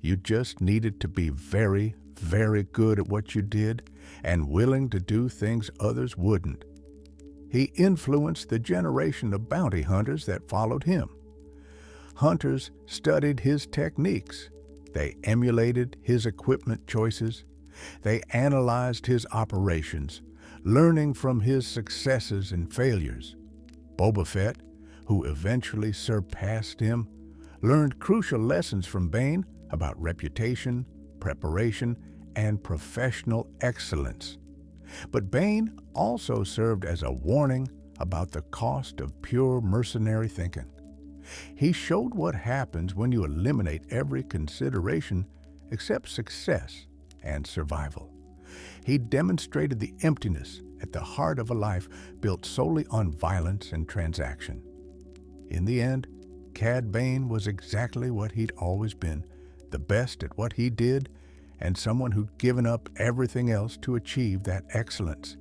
You just needed to be very, very good at what you did and willing to do things others wouldn't. He influenced the generation of bounty hunters that followed him. Hunters studied his techniques. They emulated his equipment choices. They analyzed his operations, learning from his successes and failures. Boba Fett, who eventually surpassed him, learned crucial lessons from Bane about reputation, preparation, and professional excellence. But Bane also served as a warning about the cost of pure mercenary thinking. He showed what happens when you eliminate every consideration except success and survival. He demonstrated the emptiness at the heart of a life built solely on violence and transaction. In the end, Cad Bane was exactly what he'd always been, the best at what he did, and someone who'd given up everything else to achieve that excellence.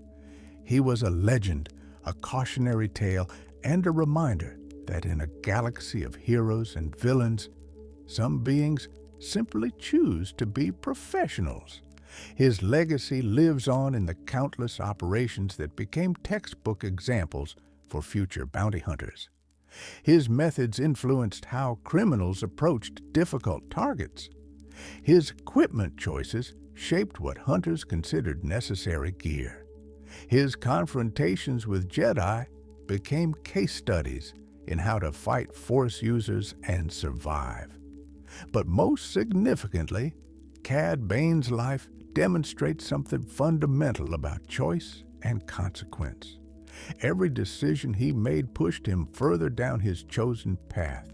He was a legend, a cautionary tale, and a reminder that in a galaxy of heroes and villains, some beings simply choose to be professionals. His legacy lives on in the countless operations that became textbook examples for future bounty hunters. His methods influenced how criminals approached difficult targets. His equipment choices shaped what hunters considered necessary gear. His confrontations with Jedi became case studies in how to fight Force users and survive. But most significantly, Cad Bane's life demonstrates something fundamental about choice and consequence. Every decision he made pushed him further down his chosen path.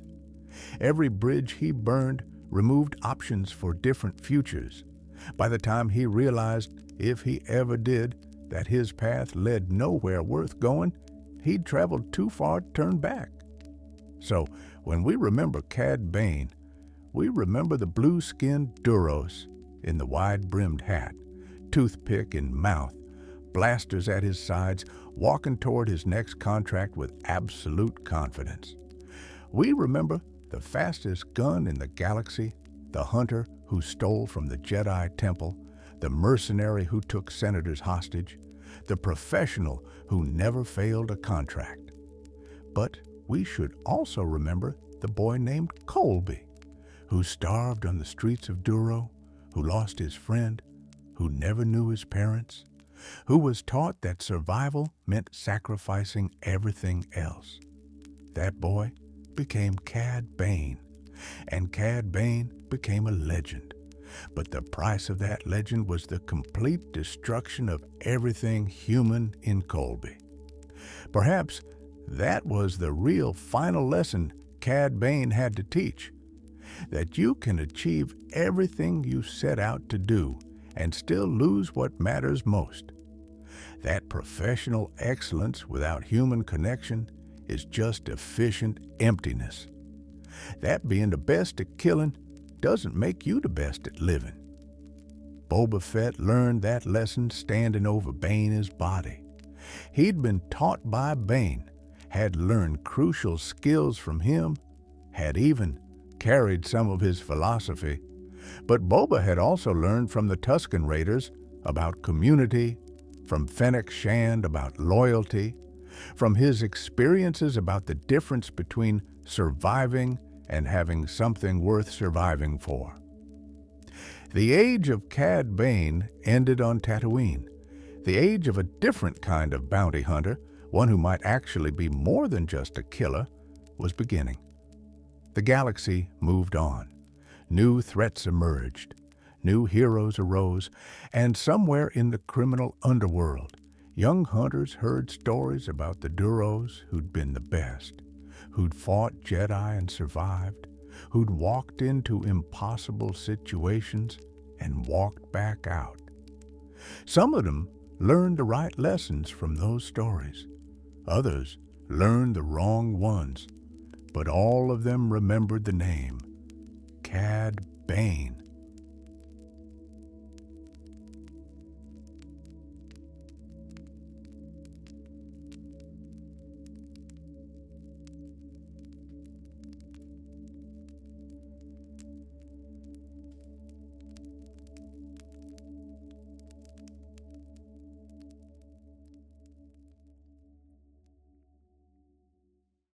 Every bridge he burned removed options for different futures. By the time he realized, if he ever did, that his path led nowhere worth going, he'd traveled too far to turn back. So, when we remember Cad Bane, we remember the blue-skinned Duros in the wide-brimmed hat, toothpick in mouth, blasters at his sides, walking toward his next contract with absolute confidence. We remember the fastest gun in the galaxy, the hunter who stole from the Jedi temple, the mercenary who took senators hostage, the professional who never failed a contract. But we should also remember the boy named Colby, who starved on the streets of Duro, who lost his friend, who never knew his parents, who was taught that survival meant sacrificing everything else. That boy became Cad Bane, and Cad Bane became a legend. But the price of that legend was the complete destruction of everything human in Colby. Perhaps that was the real final lesson Cad Bane had to teach, that you can achieve everything you set out to do and still lose what matters most. That professional excellence without human connection is just efficient emptiness. That being the best at killing doesn't make you the best at living. Boba Fett learned that lesson standing over Bane's body. He'd been taught by Bane, had learned crucial skills from him, had even carried some of his philosophy. But Boba had also learned from the Tusken Raiders about community, from Fennec Shand about loyalty, from his experiences about the difference between surviving and having something worth surviving for. The age of Cad Bane ended on Tatooine. The age of a different kind of bounty hunter, one who might actually be more than just a killer, was beginning. The galaxy moved on. New threats emerged. New heroes arose, and somewhere in the criminal underworld, young hunters heard stories about the Duros who'd been the best, who'd fought Jedi and survived, who'd walked into impossible situations and walked back out. Some of them learned the right lessons from those stories. Others learned the wrong ones, but all of them remembered the name, Cad Bane.